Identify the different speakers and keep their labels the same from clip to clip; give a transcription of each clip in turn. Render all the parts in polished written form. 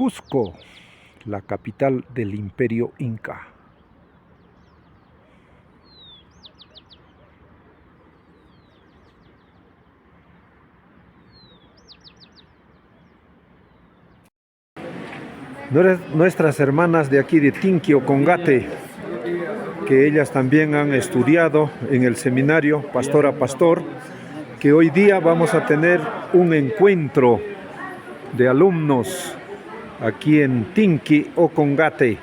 Speaker 1: Cusco, la capital del Imperio Inca. Nuestras hermanas de aquí de Tinqui, Ocongate, que ellas también han estudiado en el seminario Pastor a Pastor, que hoy día vamos a tener un encuentro de alumnos aquí en Tinqui, Ocongate.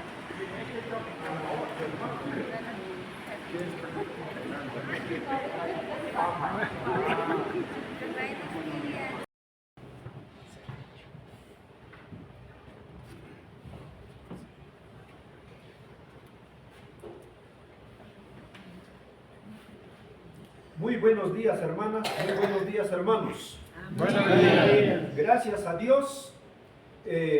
Speaker 1: Muy buenos días, hermanas, muy buenos días, hermanos. Gracias a Dios,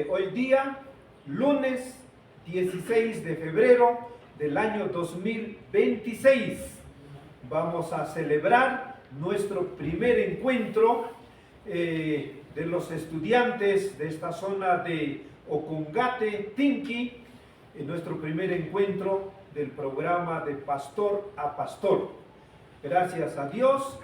Speaker 1: hoy día, lunes 16 de febrero del año 2026, vamos a celebrar nuestro primer encuentro de los estudiantes de esta zona de Ocongate, Tinqui, en nuestro primer encuentro del programa de Pastor a Pastor. Gracias a Dios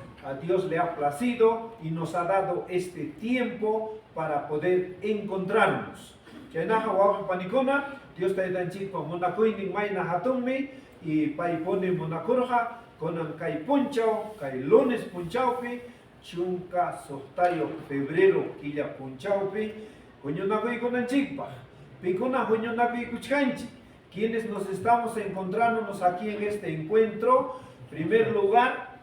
Speaker 1: le ha placido y nos ha dado este tiempo para poder encontrarnos. Dios te da chico monacoini maina hatummi y paipone monacorja con kai punchao, kai lunes punchaupi, chunca sotayo febrero quilla punchaupi, coñonagui con anchikpa, picona coñonagui cuchcanchi. Quienes nos estamos encontrándonos aquí en este encuentro. En primer lugar,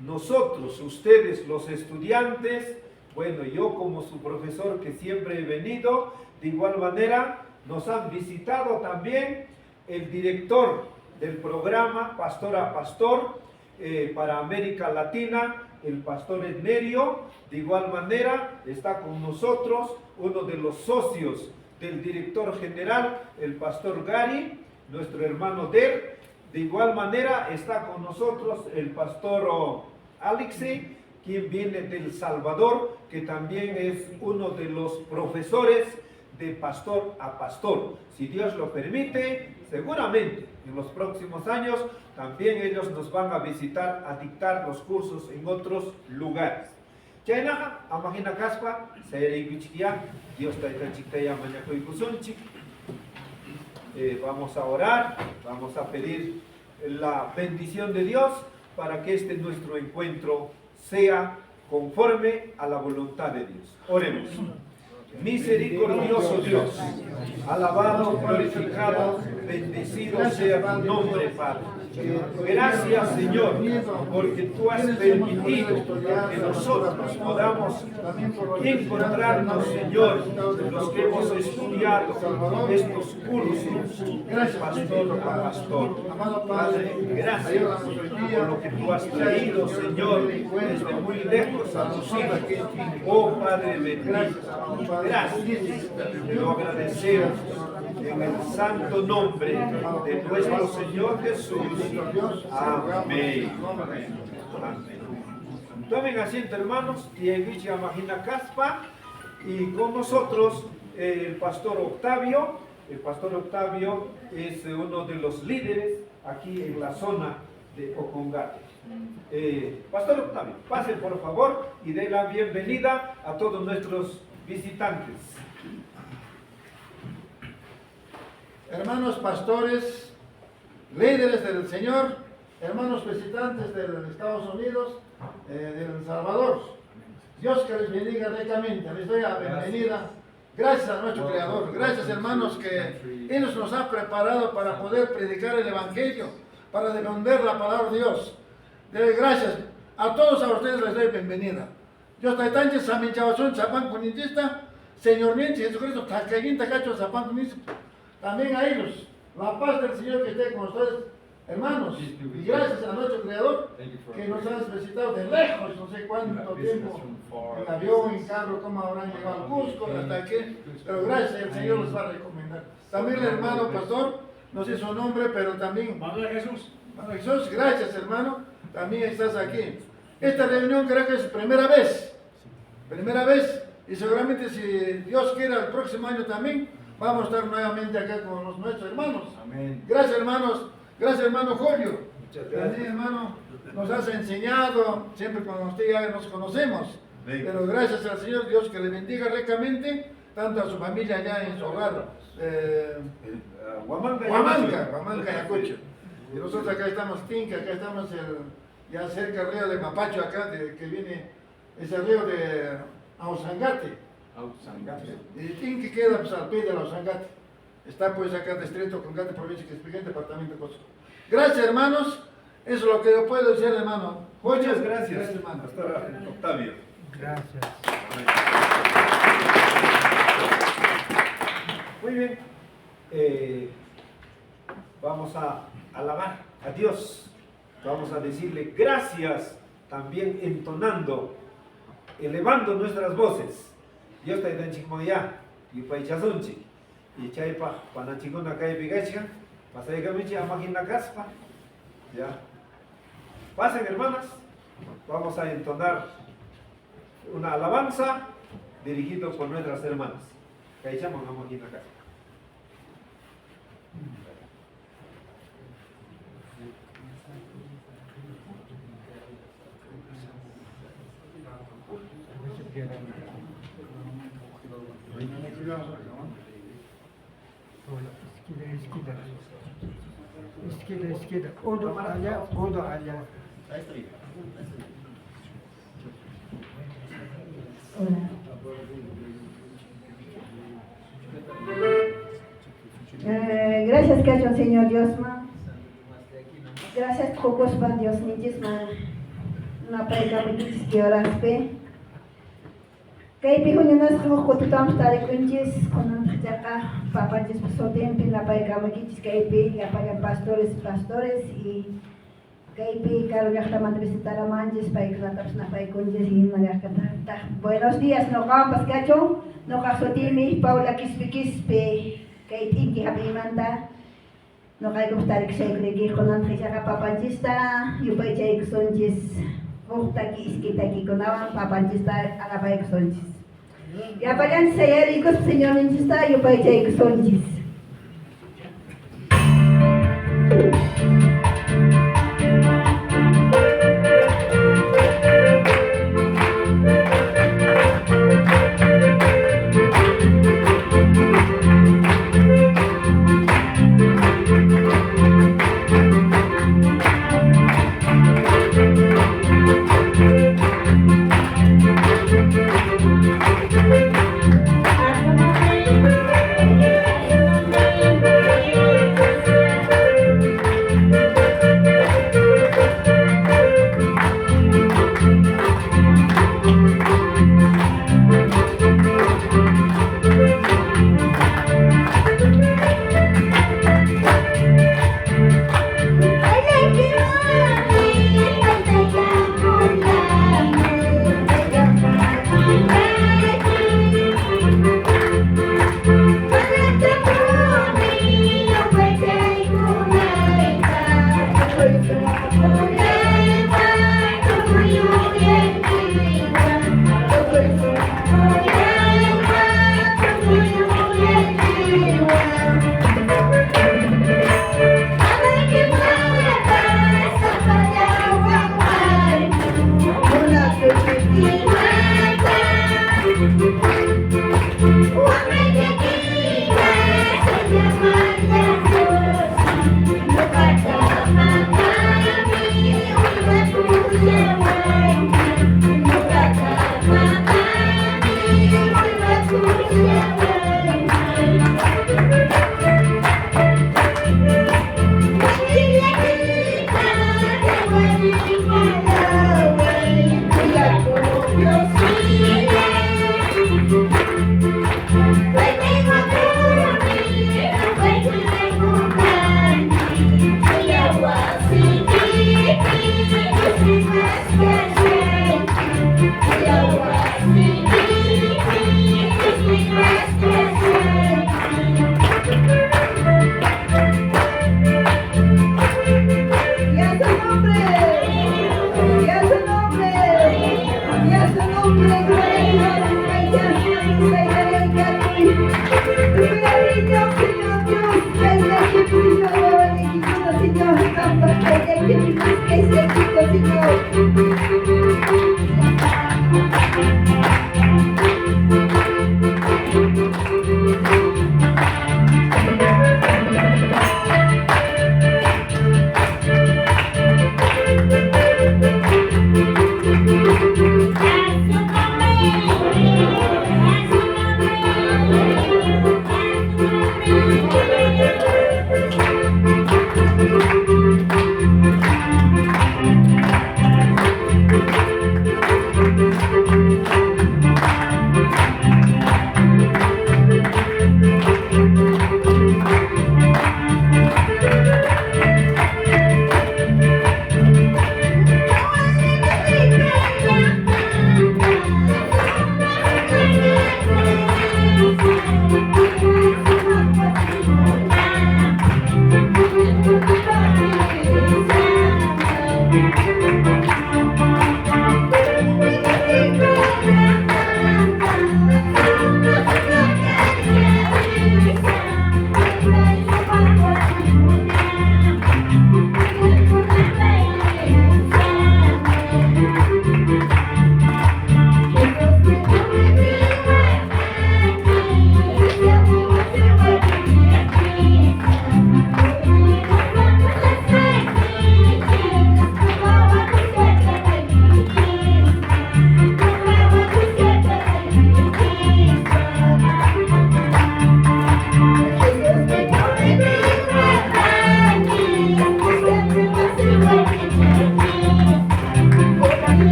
Speaker 1: nosotros, ustedes, los estudiantes, bueno, yo como su profesor que siempre he venido, de igual manera nos han visitado también el director del programa Pastor a Pastor para América Latina, el pastor Ednerio. De igual manera está con nosotros uno de los socios del director general, el pastor Gary, nuestro hermano Der. De igual manera está con nosotros el pastor Alexei, quien viene del Salvador, que también es uno de los profesores de Pastor a Pastor. Si Dios lo permite, seguramente en los próximos años también ellos nos van a visitar a dictar los cursos en otros lugares. Chainaja, amagina caspa, Dios vamos a orar, vamos a pedir la bendición de Dios para que nuestro encuentro sea conforme a la voluntad de Dios. Oremos. Misericordioso Dios, alabado, glorificado, bendecido sea tu nombre, Padre. Gracias, Señor, porque tú has permitido que nosotros podamos encontrarnos, Señor, los que hemos estudiado estos cursos de pastor a pastor. Padre, gracias por lo que tú has traído, Señor, desde muy lejos a tus hijos. Oh Padre bendito, gracias, te lo agradecemos en el santo nombre de nuestro Señor Jesús. Amén. Tomen asiento, hermanos, y con nosotros el pastor Octavio. El pastor Octavio es uno de los líderes aquí en la zona de Ocongate. Pastor Octavio, pasen por favor y den la bienvenida a todos nuestros visitantes.
Speaker 2: Hermanos pastores, líderes del Señor, hermanos visitantes de los Estados Unidos, de El Salvador, Dios que les bendiga ricamente, les doy la bienvenida. Gracias a nuestro Creador, gracias hermanos que Él nos ha preparado para poder predicar el Evangelio, para defender la palabra de Dios. Gracias a todos ustedes les doy bienvenida. Dios te tanche samin chawasun chapan kunintista, Señor Nienchi, Jesucristo, tacayin tacacho zapan kunintista. También a ellos, la paz del Señor que esté con ustedes, hermanos, y gracias a nuestro Creador que nos han visitado de lejos, no sé cuánto tiempo, en avión, en carro, cómo habrán llegado al Cusco, hasta aquí, pero gracias, el Señor los va a recomendar. También el hermano pastor, no sé su nombre, pero también, Manuel Jesús, gracias hermano, también estás aquí. Esta reunión creo que es primera vez y seguramente si Dios quiera el próximo año también vamos a estar nuevamente acá con los nuestros hermanos.
Speaker 1: Amén.
Speaker 2: Gracias hermanos, gracias hermano Julio.
Speaker 1: Muchas gracias.
Speaker 2: También, hermano, nos has enseñado, siempre con usted ya nos conocemos,
Speaker 1: Amén.
Speaker 2: pero gracias al Señor Dios que le bendiga ricamente, tanto a su familia allá en su hogar, Huamanga, Ayacucho. Y nosotros acá estamos Tinca, acá estamos ya cerca del río de Mapacho, acá que viene, es el río de Ausangate. Y Tinca queda pues, al pie de la Ausangate. Está pues acá distrito Congate, provincia de Quispequén, departamento de Cusco. Gracias hermanos, eso es lo que yo puedo decir hermano.
Speaker 1: Muchas gracias,
Speaker 2: hermano.
Speaker 1: Pastor Octavio.
Speaker 3: Gracias.
Speaker 1: Muy bien. Vamos a alabar a Dios. Vamos a decirle gracias, también entonando, elevando nuestras voces. Dios está en Chikmaya, y Paichazunchi, y Chaipa, Panachikuna Kai Pigacha, Pasaikamichi, Amagina Caspa. Ya. Pasen, hermanas. Vamos a entonar una alabanza dirigido por nuestras hermanas. Kaichaman Amagina Caspa.
Speaker 3: İskide. O da allá.
Speaker 4: Gracias, Cacho, Señor Dios, ma. Gracias, Jocos, para Dios, niños, ma. Una prega, bichis, que horas, pe. Kay pihunyunas ko kututam stari kunjis konan jaka papa jis sotem pin la pai kama kichis kay pi ya pai pastores y kay pi karo yakta man visitara manjis pai knataps na pai kunjis hin na yakta. Buenos días no kampas gacho no kasotimi Paula kispikispe kay tinki habi manda no kay kumstari ksegri konan jaka papa jista yupai chay ksonjis Muhtaki iskitaki kunawan papanchista alabay ksonjis. Ya pagan saya ikut Señor Ninjista yupai chay ksonjis.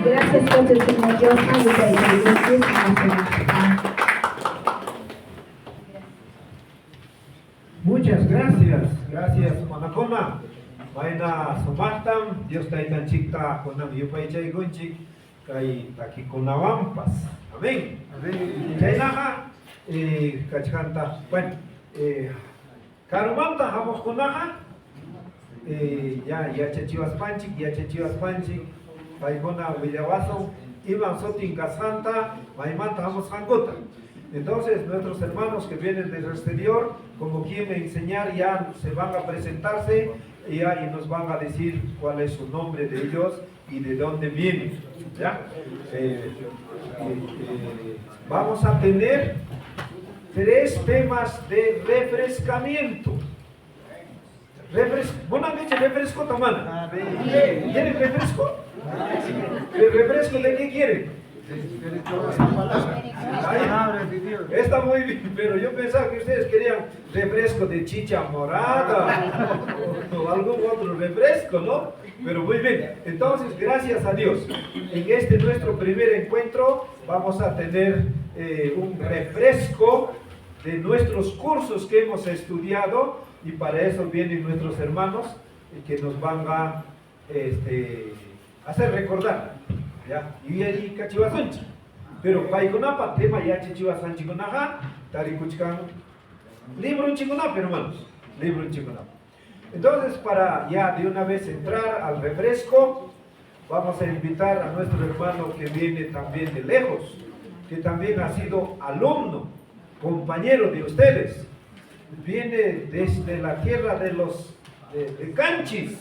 Speaker 4: Gracias por tu Señor Dios, y
Speaker 1: Kaina Sumartam, Dios Taitan Chikta, Konam Yupay Gunchik, Kai Taki Kunawampas. Amén. Kainaha, Kachanta, bueno, Karumanta, Hamos Kunaha, ya Chachivas Panchik, Paigona Villabazo, Iban Sotin Casanta, Maimanta Hamos Hangota. Entonces, nuestros hermanos que vienen del exterior, como quieren enseñar, ya se van a presentarse y nos van a decir cuál es su nombre de ellos y de dónde vienen. ¿Ya? Vamos a tener 3 temas de refrescamiento. ¿Buena noche, refresco, Tamana? ¿Quieren refresco? ¿El refresco de qué quieren? Está muy bien, pero yo pensaba que ustedes querían refresco de chicha morada o algún otro refresco, ¿no? Pero muy bien, entonces gracias a Dios, en este nuestro primer encuentro vamos a tener un refresco de nuestros cursos que hemos estudiado y para eso vienen nuestros hermanos que nos van a hacer recordar. Ya, y ahí cachivasunchi. Pero paikunapa tema ya chichivasanchi kunaja, tarikuchkan libro un chikunapa, hermanos, libro un chikunapa. Entonces, para ya de una vez entrar al refresco, vamos a invitar a nuestro hermano que viene también de lejos, que también ha sido alumno, compañero de ustedes, viene desde la tierra de los de Canchis,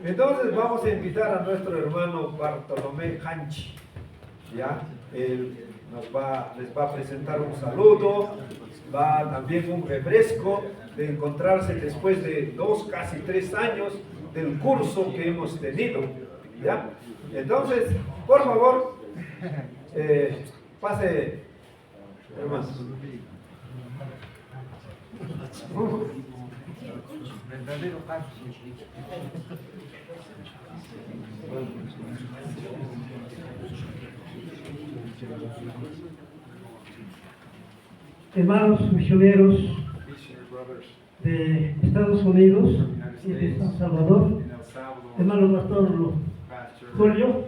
Speaker 1: entonces vamos a invitar a nuestro hermano Bartolomé Hanchi. Ya, él les va a presentar un saludo, va también un refresco de encontrarse después de 2, casi 3 años del curso que hemos tenido. ¿Ya? Entonces, por favor, pase, hermano.
Speaker 3: Verdadero
Speaker 5: hermanos misioneros de Estados Unidos y de San Salvador, hermano pastor Julio,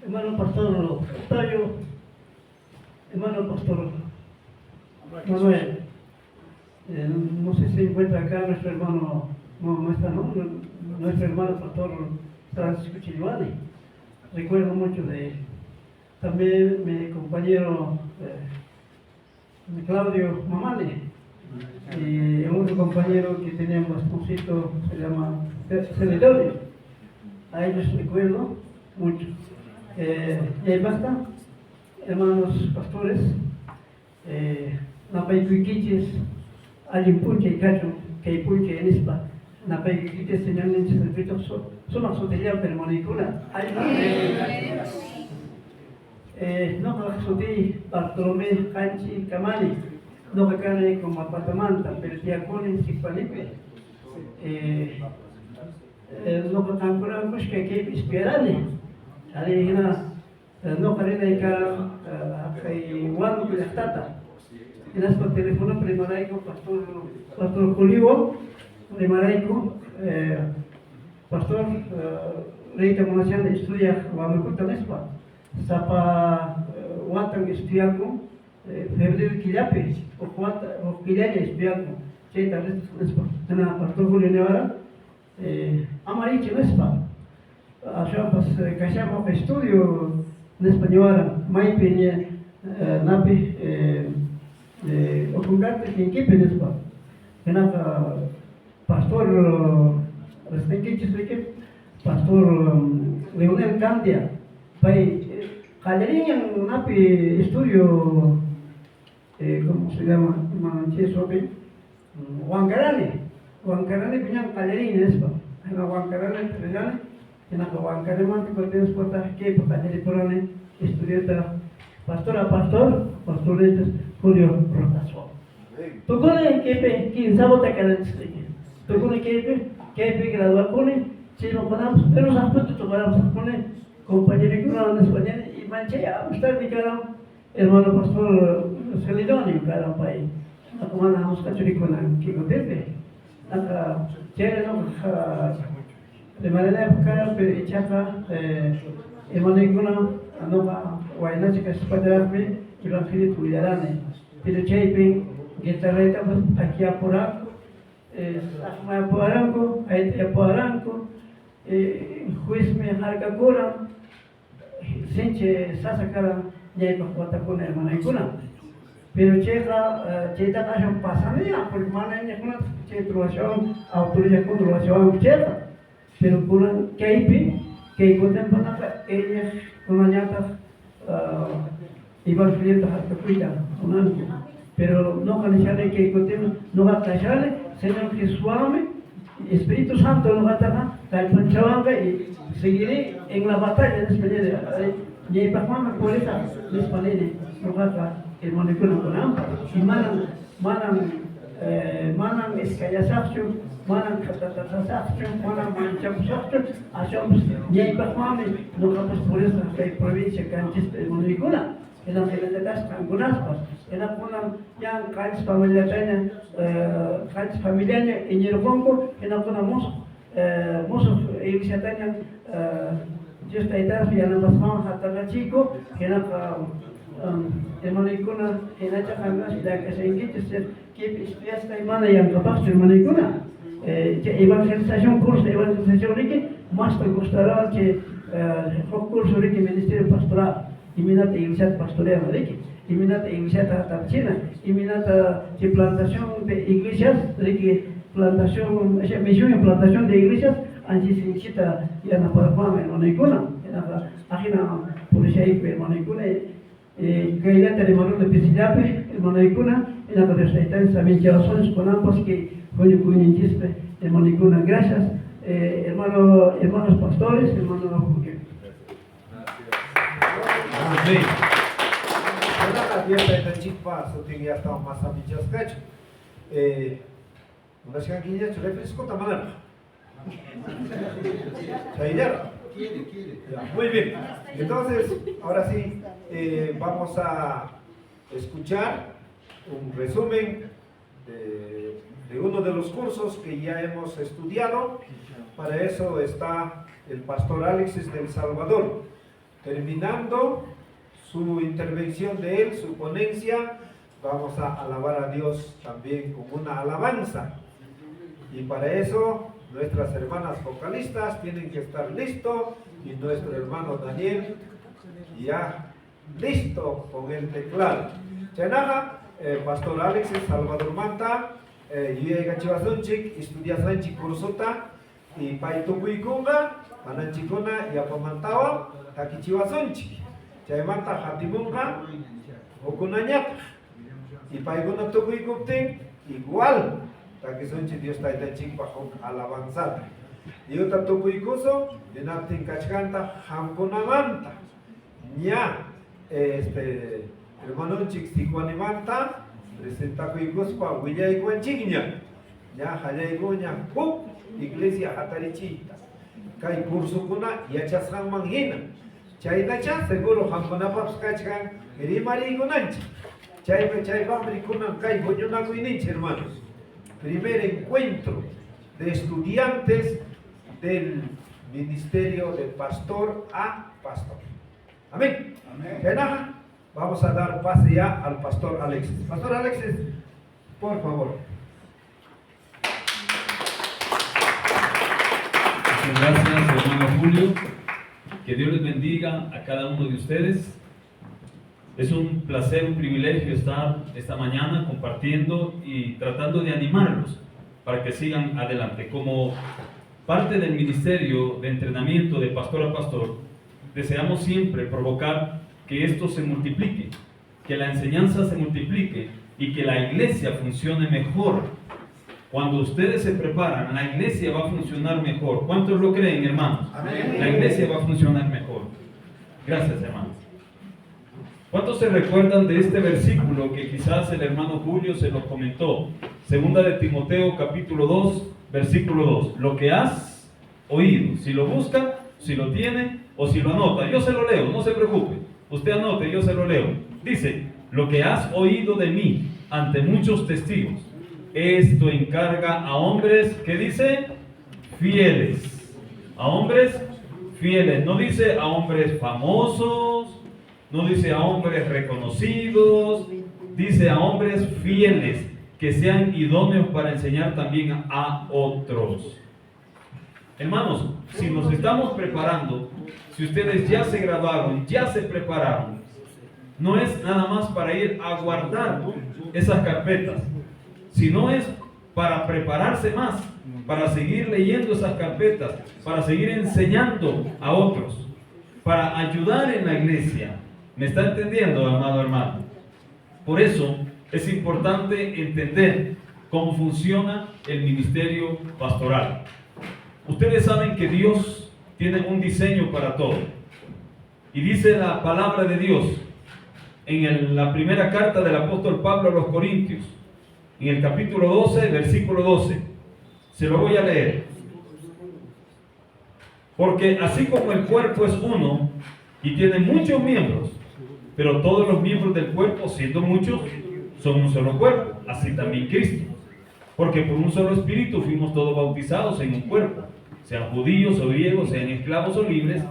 Speaker 5: hermano pastor Tayo, hermano pastor Manuel. No sé si se encuentra acá nuestro hermano, no está, ¿no? Nuestro hermano pastor Francisco Chilvani. Recuerdo mucho de él. También mi compañero Claudio Mamane y otro compañero que tenía un bastoncito, se llama Celedonio. A ellos recuerdo mucho. Y ahí basta, hermanos pastores, Napayquiches, Alimpunche y Cacho, que Punche en Ispa, Napayquiches, señor Nenches, el Cristo, son sotellán permonicula. No soy Bartolomé Canchi Camali, no que cane como apartamento, pero diácono si panipe. No que cancuran pues que esperane. Alina no carena y cara que igual que la tata. Y las por teléfono primaraico pastor Julio, primaraico pastor Reita Monasian estudia Guadalupe Nespa. Sapa watan estudiaku febrero kilape o kilaya estudiaku cheta respa na pastor Julio Nevara amariche nespa asha pas kashama estudio nespa Nevara mai peña napi okungarte kinkipe nespa kenaka pastor restenkiche pastor Leonel Candia pai Calderín en napi estudio, ¿cómo se llama? Manchesope, Huancarane piñan Calderín espa, en la Huancarane Trellane, en la Huancarane mantico tenemos cuenta que para Calderín estudianta pastor Julio Rotazo. ¿Tú conoces que quién sabe te quedas? ¿Tú conoces que graduar con él? Si no podamos, pero nos han puesto tomamos con él, compañero que no español. Manche, usted me queda hermano pastor Celidonio, cada país. nakumana muskachurikuna kikotepe naka chere no de manera época perichaca emaniguna anoga waina chika spadrape ilanfiri tuyarane pero chaypin guitarreta aquí apuraco sakma apuranco ahí apuranco juiz me harka kura sinche sasakara nyaipa watakuna emaniguna pero cheta kashan pasanía porque mana nyakuna chetruación autorización truación cheta pero kunan kaipi kay koten panaka ella kunanyata iban friendo hasta cuida unanko pero no kanishale kay koten no gatashale Señor Jesús Espíritu Santo no gataga kalpanchavanga y seguiré en la batalla de esperar y pasamos por esa dispanene no gata el molecular con ampa y manan eskayasakchu manan katatasakchu manan manchapsakchu ashams y pasamos no gata por esa provincia canchis el molecular en la que das cangunaspas en la kuna yang kais familianya en el banco en la kuna musuh iglesia tanya just aitas ya na pasama hatta chico en la molecular en la chakangas da que se ingite que fiesta y mana yang capaz de molecular evangelización curso evangelización que más te gustará que curso que ministerio pastoral iminata iglesia pastoral de iminata iglesia tarchina iminata de plantación de iglesias de plantación misión y plantación de iglesias antes se incita ya na para no ninguna na agina policía y no gaila de mano de pesidape no ninguna en la universidad también ya son con ambos que coño chispe no ninguna gracias hermanos pastores hermanos
Speaker 1: Amém. Cada dia da chipa, só tem já tão massa bichas cacho. Una chiquilla chule fresco tamana. ¿Chaidera? Muy bien. Entonces, ahora sí, vamos a escuchar un resumen de uno de los cursos que ya hemos estudiado. Para eso está el pastor Alexis del Salvador. Terminando su intervención de él, su ponencia, vamos a alabar a Dios también con una alabanza. Y para eso nuestras hermanas vocalistas tienen que estar listos y nuestro hermano Daniel ya listo con el teclado. Chenaja, pastor Alexis Salvador Manta, Yuega Chivazunchik, estudiasanchik kursota, y Paitukuikunga, Ananchikuna y Apamantawa, Takichiwazunchik. Chaymanta Hatimunga, Okunanyat, y Paiguna Tukuikuptin, igual, Takizunchi Dios Taitachik bajo alabanzata. Y otra Tukuikuso, Dinatin Kachkanta, Hamkunamanta, Nya, hermano Chixticuanimanta, presenta Kuikuspa, Huillaiguanchigna, Nya Hayaiguña, Iglesia Hatarichita. Kai kurso kuna yachasang manghina. Chaynacha seguro hamkunapaps kachkan rimari kunanchi. Chaypa kunan kai boñuna kuininchi, hermanos. Primer encuentro de estudiantes del ministerio de pastor a pastor. Amén. Amén. Vamos a dar pase ya al pastor Alexis. Pastor Alexis, por favor.
Speaker 6: Muchas gracias, hermano Julio. Que Dios les bendiga a cada uno de ustedes. Es un placer, un privilegio estar esta mañana compartiendo y tratando de animarlos para que sigan adelante. Como parte del ministerio de entrenamiento de pastor a pastor, deseamos siempre provocar que esto se multiplique, que la enseñanza se multiplique y que la iglesia funcione mejor. Cuando ustedes se preparan, la iglesia va a funcionar mejor. ¿Cuántos lo creen, hermanos? Amén. La iglesia va a funcionar mejor. Gracias, hermanos. ¿Cuántos se recuerdan de este versículo que quizás el hermano Julio se lo comentó? Segunda de Timoteo, capítulo 2, versículo 2. Lo que has oído, si lo busca, si lo tiene o si lo anota. Yo se lo leo, no se preocupe. Usted anote, yo se lo leo. Dice, lo que has oído de mí ante muchos testigos. Esto encarga a hombres, ¿qué dice? Fieles. A hombres fieles. No dice a hombres famosos, no dice a hombres reconocidos, dice a hombres fieles que sean idóneos para enseñar también a otros. Hermanos, si nos estamos preparando, si ustedes ya se graduaron, ya se prepararon, no es nada más para ir a guardar esas carpetas, sino es para prepararse más, para seguir leyendo esas carpetas, para seguir enseñando a otros, para ayudar en la iglesia. ¿Me está entendiendo, amado hermano? Por eso es importante entender cómo funciona el ministerio pastoral. Ustedes saben que Dios tiene un diseño para todo. Y dice la palabra de Dios en la primera carta del apóstol Pablo a los Corintios, en el capítulo 12, versículo 12. Se lo voy a leer. Porque así como el cuerpo es uno y tiene muchos miembros, pero todos los miembros del cuerpo, siendo muchos, son un solo cuerpo, así también Cristo. Porque por un solo espíritu fuimos todos bautizados en un cuerpo, sean judíos o griegos, sean esclavos o libres,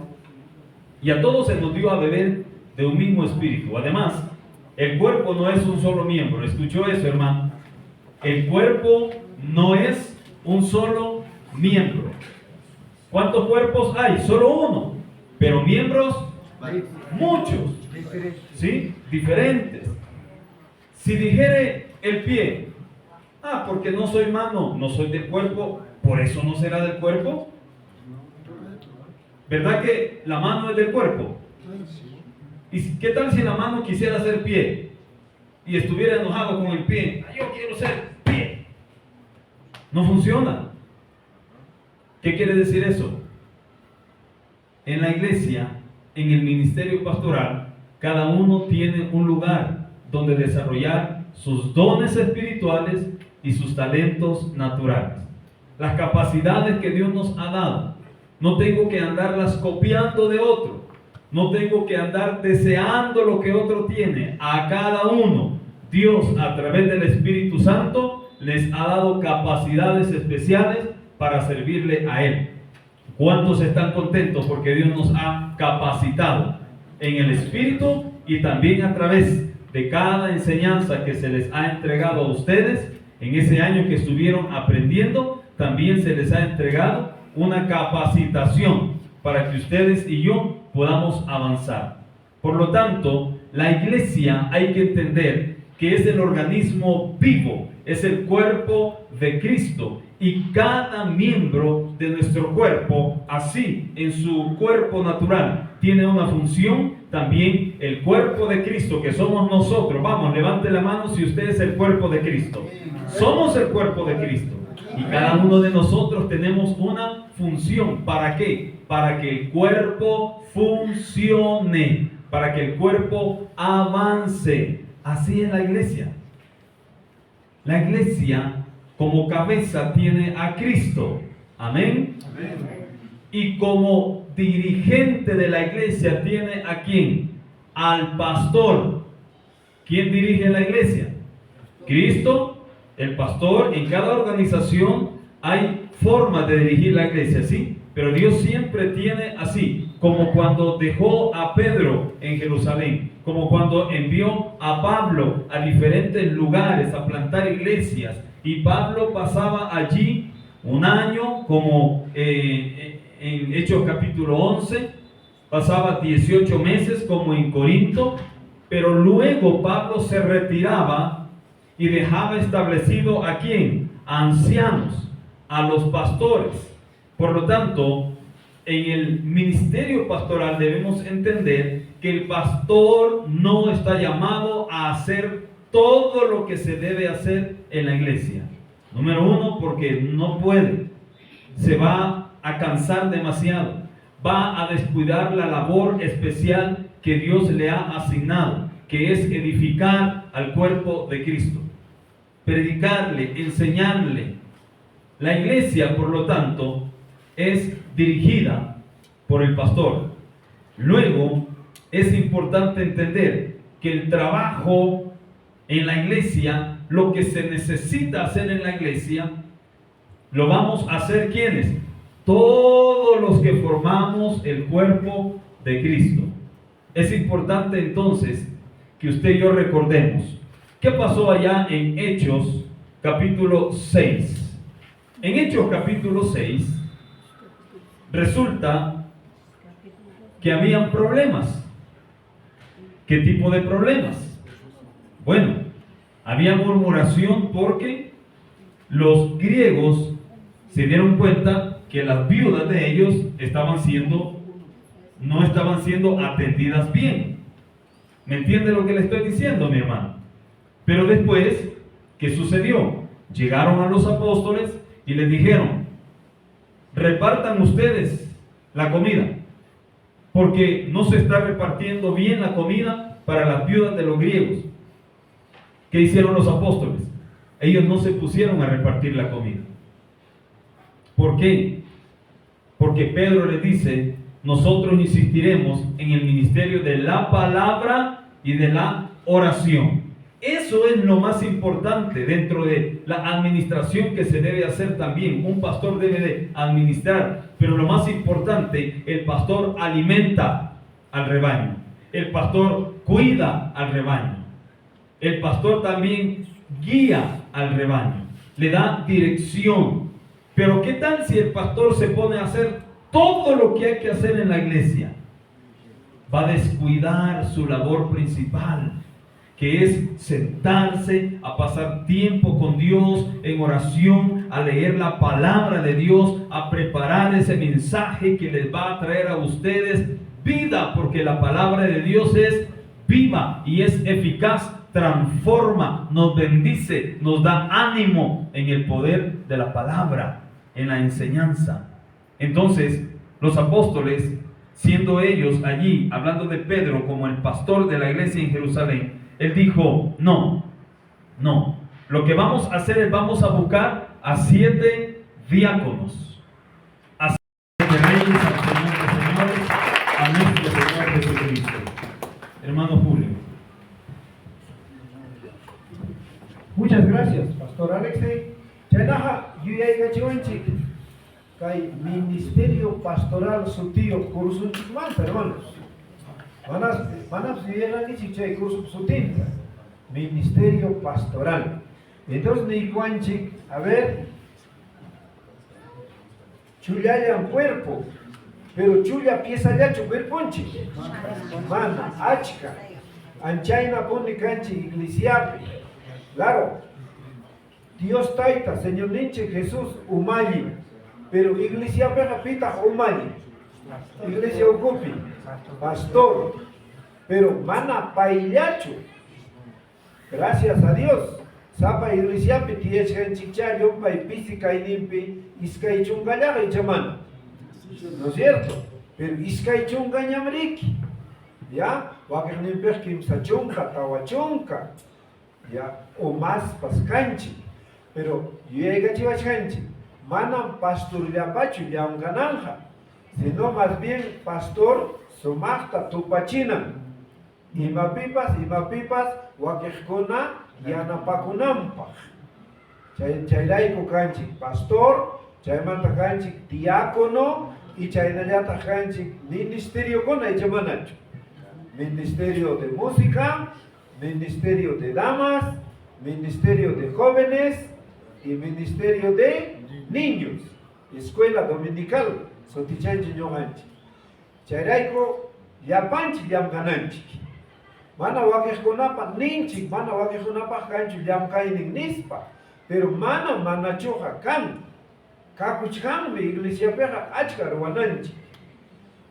Speaker 6: y a todos se nos dio a beber de un mismo espíritu. Además, el cuerpo no es un solo miembro. ¿Escuchó eso, hermano? El cuerpo no es un solo miembro. ¿Cuántos cuerpos hay? Solo uno, pero miembros muchos, ¿sí? Diferentes. Si dijere el pie, porque no soy mano, no soy del cuerpo, ¿por eso no será del cuerpo? ¿Verdad que la mano es del cuerpo? ¿Y qué tal si la mano quisiera ser pie y estuviera enojado con el pie? Yo quiero ser pie. No funciona. ¿Qué quiere decir eso? En la iglesia, en el ministerio pastoral, cada uno tiene un lugar donde desarrollar sus dones espirituales y sus talentos naturales. Las capacidades que Dios nos ha dado, no tengo que andarlas copiando de otro, no tengo que andar deseando lo que otro tiene. A cada uno, Dios a través del Espíritu Santo les ha dado capacidades especiales para servirle a Él. ¿Cuántos están contentos porque Dios nos ha capacitado en el Espíritu y también a través de cada enseñanza que se les ha entregado a ustedes? En ese año que estuvieron aprendiendo, también se les ha entregado una capacitación para que ustedes y yo podamos avanzar. Por lo tanto, la iglesia hay que entender que es el organismo vivo, es el cuerpo de Cristo, y cada miembro de nuestro cuerpo, así en su cuerpo natural, tiene una función. También el cuerpo de Cristo, que somos nosotros. Vamos, levante la mano si usted es el cuerpo de Cristo. Somos el cuerpo de Cristo. Y cada uno de nosotros tenemos una función. ¿Para qué? Para que el cuerpo funcione, para que el cuerpo avance. Así es la iglesia. La iglesia como cabeza tiene a Cristo. Amén. Y como dirigente de la iglesia tiene ¿a quién? Al pastor. ¿Quién dirige la iglesia? Cristo, el pastor. En cada organización hay formas de dirigir la iglesia, ¿sí? Pero Dios siempre tiene así, como cuando dejó a Pedro en Jerusalén, como cuando envió a Pablo a diferentes lugares a plantar iglesias, y Pablo pasaba allí un año, como en Hechos capítulo 11, pasaba 18 meses como en Corinto, pero luego Pablo se retiraba y dejaba establecido ¿a quién? A ancianos, a los pastores. Por lo tanto, en el ministerio pastoral debemos entender que el pastor no está llamado a hacer todo lo que se debe hacer en la iglesia. Número uno, porque no puede. Se va a cansar demasiado. Va a descuidar la labor especial que Dios le ha asignado, que es edificar al cuerpo de Cristo. Predicarle, enseñarle. La iglesia, por lo tanto, es dirigida por el pastor. Luego, es importante entender que el trabajo en la iglesia, lo que se necesita hacer en la iglesia, lo vamos a hacer ¿quiénes? Todos los que formamos el cuerpo de Cristo. Es importante entonces que usted y yo recordemos qué pasó allá en Hechos capítulo 6. En Hechos capítulo 6 resulta que habían problemas. ¿Qué tipo de problemas? Bueno, había murmuración porque los griegos se dieron cuenta que las viudas de ellos no estaban siendo atendidas bien. ¿Me entiende lo que le estoy diciendo, mi hermano? Pero después, ¿qué sucedió? Llegaron a los apóstoles y les dijeron: repartan ustedes la comida, porque no se está repartiendo bien la comida para las viudas de los griegos. ¿Qué hicieron los apóstoles? Ellos no se pusieron a repartir la comida. ¿Por qué? Porque Pedro les dice: nosotros insistiremos en el ministerio de la palabra y de la oración. Eso es lo más importante dentro de la administración que se debe hacer también. Un pastor debe de administrar, pero lo más importante, el pastor alimenta al rebaño. El pastor cuida al rebaño. El pastor también guía al rebaño, le da dirección. Pero ¿qué tal si el pastor se pone a hacer todo lo que hay que hacer en la iglesia? Va a descuidar su labor principal, que es sentarse a pasar tiempo con Dios en oración, a leer la palabra de Dios, a preparar ese mensaje que les va a traer a ustedes vida, porque la palabra de Dios es viva y es eficaz, transforma, nos bendice, nos da ánimo en el poder de la palabra, en la enseñanza. Entonces, los apóstoles, siendo ellos allí, hablando de Pedro como el pastor de la iglesia en Jerusalén, él dijo: no, lo que vamos a hacer es vamos a buscar a 7 diáconos, a 7 reyes, al Señor de señores, a nuestro Señor Jesucristo. Hermano Julio.
Speaker 1: Muchas gracias, Pastor Alexei. Chaynaja, yuyayga chiwanchik, kay ministerio pastoral sutío curso chikmanta, hermanos. Manas yuyayga chay curso sutinta, ministerio pastoral. Entonces ni cuanchik, a ver, chullayan cuerpo, pero chulla pieza ya cuerponchik. Mana, achka, anchaina pone canchi iglesiape. Claro, Dios taita, Señor Ninche Jesús umali, pero iglesia pita umali, iglesia ocupi, pastor, pero mana paillacho, gracias a Dios, sapa iglesia pitiechkan chichayo, pai pisi kainimpi, iskay chungallaga y chamana, ¿no es cierto? Pero iskay chungañamriki, ya, wakernimper kimsa chunga, tawachunga, ya, o más pascanchi, pero llega chivachanchi, manam pastor llapachu llamgananja, sino más bien pastor somachta tupachina, imapipas, wakejkona yanapakunampa, chayraiku kanchi pastor, chaymanta kanchi diácono, y chaynallata kanchi ministerio kona y chamanacho, ministerio de música, ministerio de damas, ministerio de jóvenes y ministerio de niños, escuela dominical, sotichanchi ñoganchi. Chayraiko yapanchi yamgananchi. Mana wakejkunapa ninchi, mana wakejkunapa kanchu yamkaynin nispa, pero mana choja kan. Kakuchkanmi iglesia peja achka ruwananchi.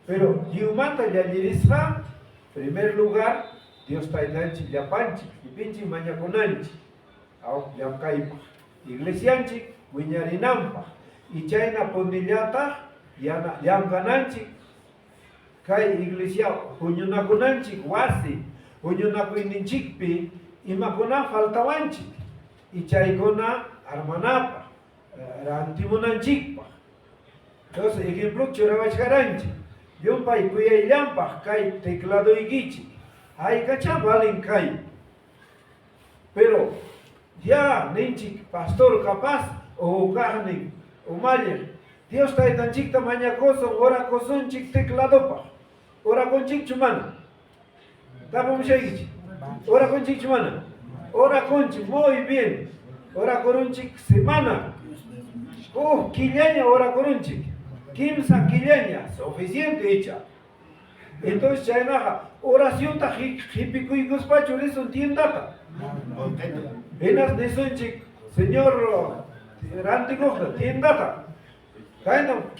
Speaker 1: Pero yumanta yallirisqa, primer lugar, Dios tailanchi yapanchi, y pinchi mañakunanchi, au yamkaipa, iglesianchi, wiñarinampa, y chayna pondillata, yamgananchi, kai iglesia, huñunakunanchi, wasi, huñunakuininchikpi, imakuna faltawanchi, y chaykuna armanapa, rantimunanchikpa. Entonces, ejemplo, chorawachkaranchi, yumpay kuyayllampaj, kai teclado igichi, ay, cachá, valen kai. Pero ya ninchik pastor capaz o carne o maller. Dios está tan chica mañana cosa, ora cosa chic teclado pa. Ora con chic chumana. Tapa muchachi. Ora con chic chumana. Ora con chic muy bien. Ora con un chic semana. Oh, quillaña ora con un chic. Kimsa quillaña, suficiente hecha. Entonces ya nada, oración ta hipico y gospacho les entienda. Enas de son chic, señor rantigo, tiendata. Kaino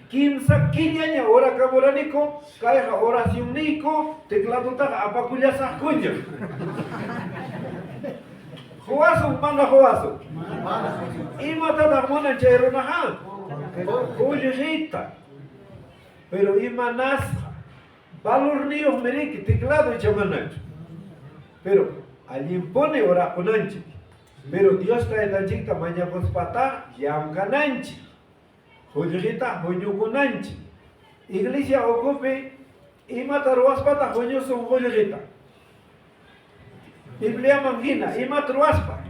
Speaker 1: kimsa quillaña ora caboranico, caja oración nico, teclado ta apaculla sacuña. Joaso, manda joaso. Y mata la mona chayronaja. Joyita. Pero imanas valor nios meriki teclado y chamanacho. Pero allí impone ora conanchi. Pero Dios está en la chica mañana con pata yam cananchi. Joyita, joyo conanchi. Iglesia ocupe y matar pata joyo son joyita. Biblia mangina, y matruaspa.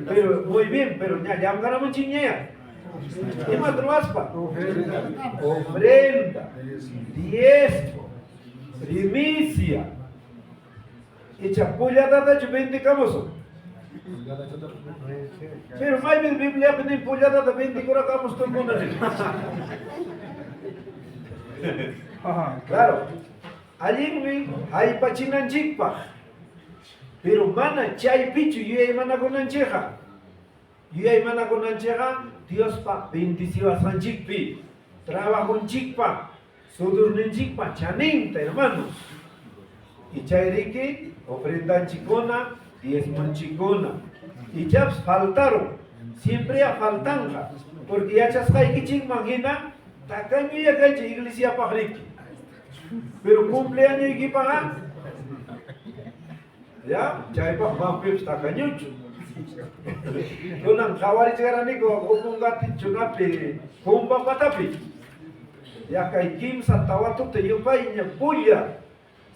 Speaker 1: Pero muy bien, pero ya ganamos chiñea. Y matruaspa. Ofrenda, diezmo, primicia. Y chapulla dada chupendicamos. Pero más bien Biblia pende pullada de 20 coracamos todo el mundo. Claro. Allí hay pachinan chikpa. Pero mana chay pichu yui mana konancheja. Yui mana konancheja, Dios pa bendición san chikpi. Trabajo en chikpa. Sudurnin chikpa chaninta, hermanos. Y chay riki ofrendan chicona, diezman chicona. Y chaps faltaron. Siempre a faltanja. Porque ya chaskai kichik mangina, takanyo ya kanche iglesia pa riki. Pero cumpleaños y paga. Ya, chay pa vampir está cañucho. Tunang kawari sekarang ni ko gati chunapi kumba patapi. Ya kay kim sa tawatu te yupay nya puya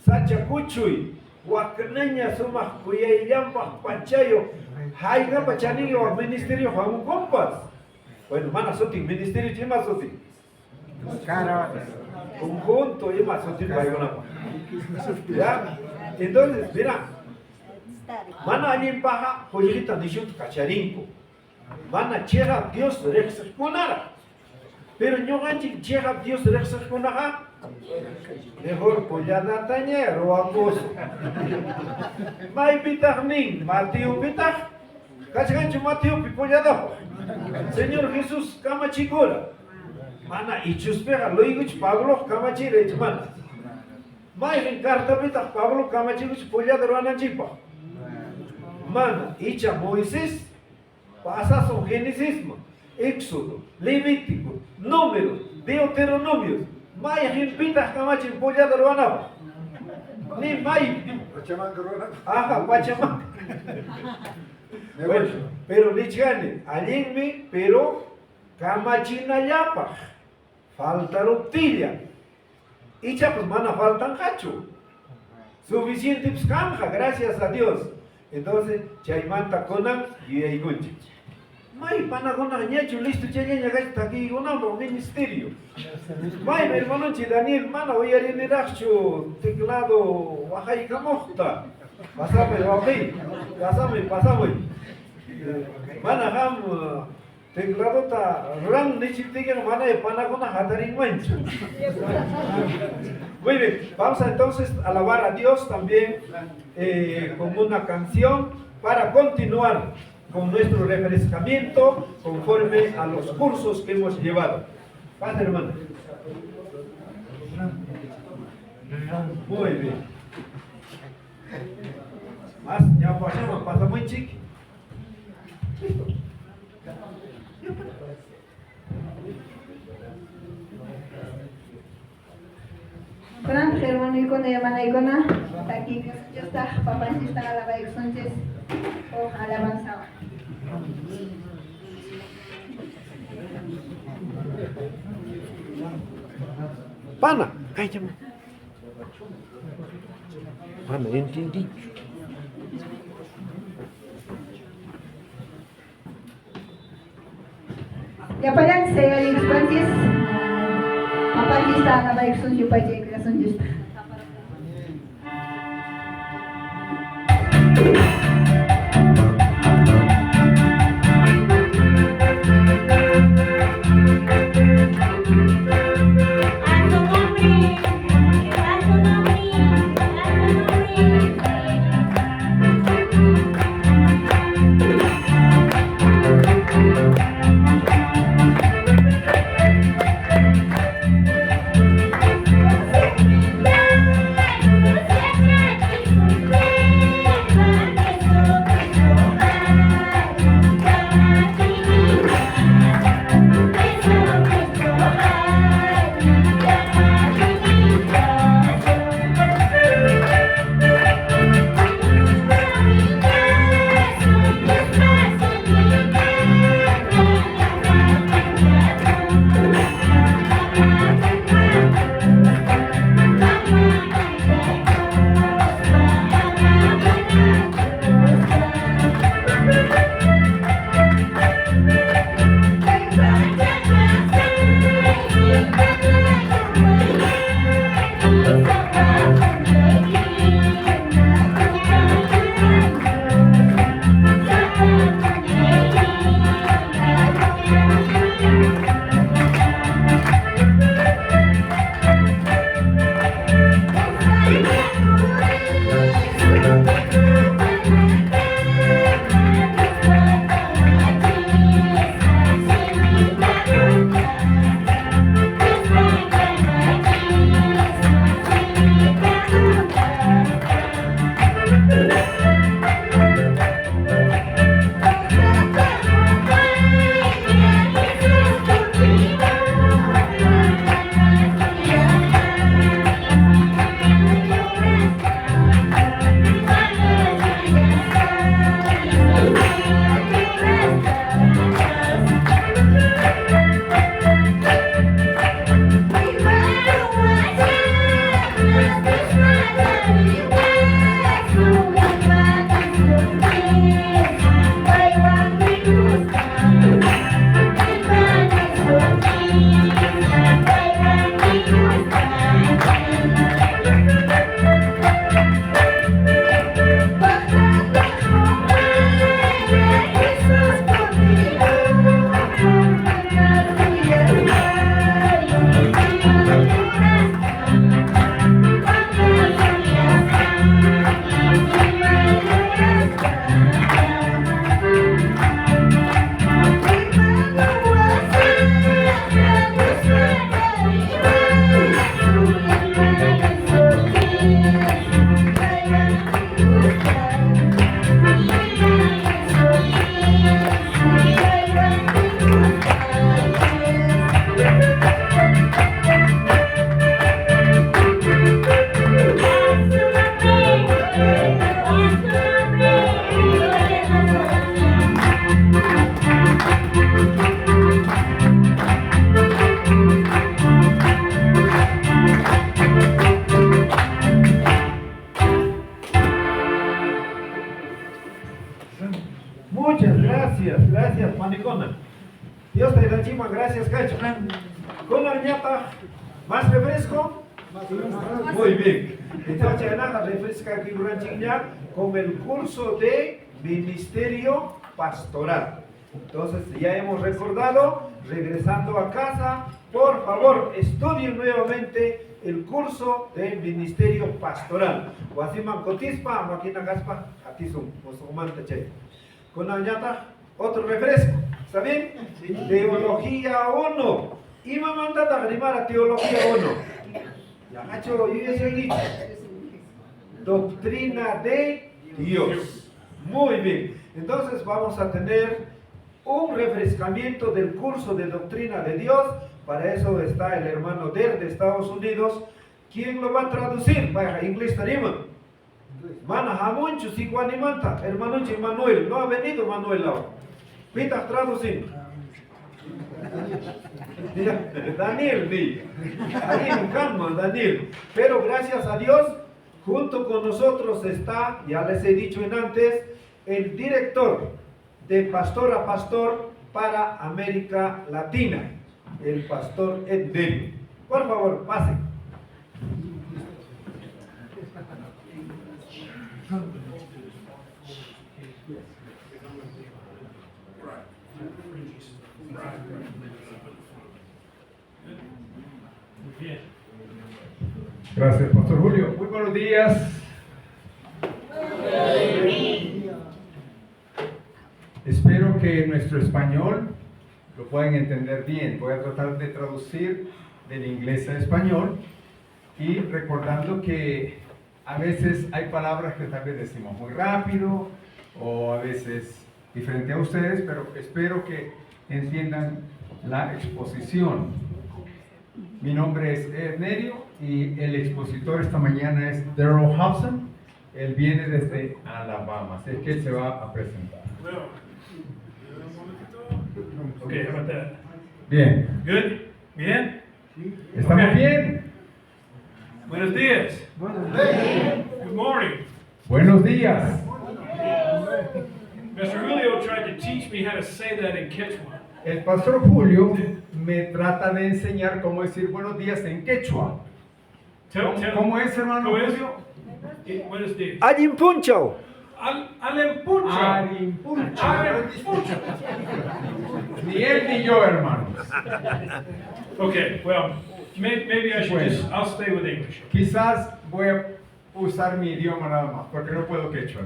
Speaker 1: sacha kuchuy waknanya sumah kuya ilampa pachayo hay nga pachani yo ministerio hamu kompas. Bueno, mana soti ministerio chima soti. Conjunto y más soti bayona. Ya, entonces mira. Mana alimpaja joyita nishut cacharinco. Mana chera Dios rexponara. Pero no ganchi chera Dios rexponara. Mejor pollada taña roacoso. Mai pitagnin, Mateo pitag. Cachagancho Mateo pipollada. Señor Jesús cama chicora. Mana ichuspera lo iguch Pablo cama chira mana. Mai en carta pitag Pablo cama chiguch pollada roana chipa. Mana, hecha Moisés, pasa son Génesis, Éxodo, Levítico, Números, Deuteronomios, Maya Jimpitas Camachin Pollada Ruanaba. Ni May. Ajá, Pachamán. Bueno, pero Lichane, Alinmi, pero Camachina Yapa, falta ruptilla. Y pues mana faltan cacho. Suficiente pscanja, gracias a Dios. Entonces, chaymanta konan y hay gunchi. May panagona ñachu listo chayña gasta aquí un ministerio. May hermano chi Daniel mana voy a reneracho teclado bajay camota. Pasame. Mana ham teclado ta rang nichitiga mana panagona hatarin mancho. Muy bien, vamos entonces a alabar a Dios también con una canción para continuar con nuestro refrescamiento conforme a los cursos que hemos llevado. Padre hermano. Muy bien. Más, ya pasa muy chiqui. Listo.
Speaker 4: Kurang hermano ikona ya mana ikona taki yo está papá está a la baik sonches o alabanza.
Speaker 1: Pana, cállame. Pana, entendí.
Speaker 4: Ya paran saya di Prancis. Mapalista na baik sun jupa je kreasun justa.
Speaker 1: Gracias, Panicona. Dios te da chima, gracias, Cacho. Con la ñata, ¿más refresco? Muy bien. Entonces, nada, refresca aquí con el curso de Ministerio Pastoral. Entonces, ya hemos recordado, regresando a casa, por favor, estudien nuevamente el curso de Ministerio Pastoral. Guasiman Cotispa, Máquina Gaspa, Atizum, Osomanta Che. Con la ñata, otro refresco. ¿Está bien? Teología 1. Y me mandan a animar a Teología 1. Ya, Hacho, yo ya se he dicho. Doctrina de Dios. Muy bien. Entonces vamos a tener un refrescamiento del curso de Doctrina de Dios. Para eso está el hermano Der de Estados Unidos. ¿Quién lo va a traducir? Para inglés tarima. Mana Hamoncho, Sigo Animanta. Hermano Manuel. No ha venido Manuel ahora. Pita traducir. Daniel, ahí en calma, Daniel. Pero gracias a Dios, junto con nosotros está, ya les he dicho en antes, el director de pastor a pastor para América Latina, el pastor Ed Nerio. Por favor, pase.
Speaker 7: Gracias, Pastor Julio. Muy buenos días. Espero que nuestro español lo puedan entender bien. Voy a tratar de traducir del inglés al español y recordando que a veces hay palabras que tal vez decimos muy rápido o a veces diferente a ustedes, pero espero que entiendan la exposición. Mi nombre es Ed Nerio y el expositor esta mañana es Daryl Hobson. Él viene desde Alabama, así que él se va a presentar.
Speaker 8: Okay, how about that?
Speaker 7: Bien.
Speaker 8: Good? Bien?
Speaker 7: ¿Estamos
Speaker 8: Okay.
Speaker 7: bien?
Speaker 8: Buenos días. Good morning.
Speaker 7: Buenos días.
Speaker 8: Pastor Julio tried to teach me how to say that in Quechua.
Speaker 7: El pastor Julio me trata de enseñar cómo decir buenos días en quechua. ¿Cómo es, hermano
Speaker 8: ¿Cómo es?
Speaker 7: Julio?
Speaker 8: Buenos días.
Speaker 1: Ayimpuncho.
Speaker 8: Alempuncho.
Speaker 7: Arimpuncho.
Speaker 8: Alempuncho.
Speaker 7: Ni él ni yo, hermanos.
Speaker 8: Okay, well, maybe I should just, I'll stay with English.
Speaker 7: Quizás voy a usar mi idioma nada más, porque no puedo quechua.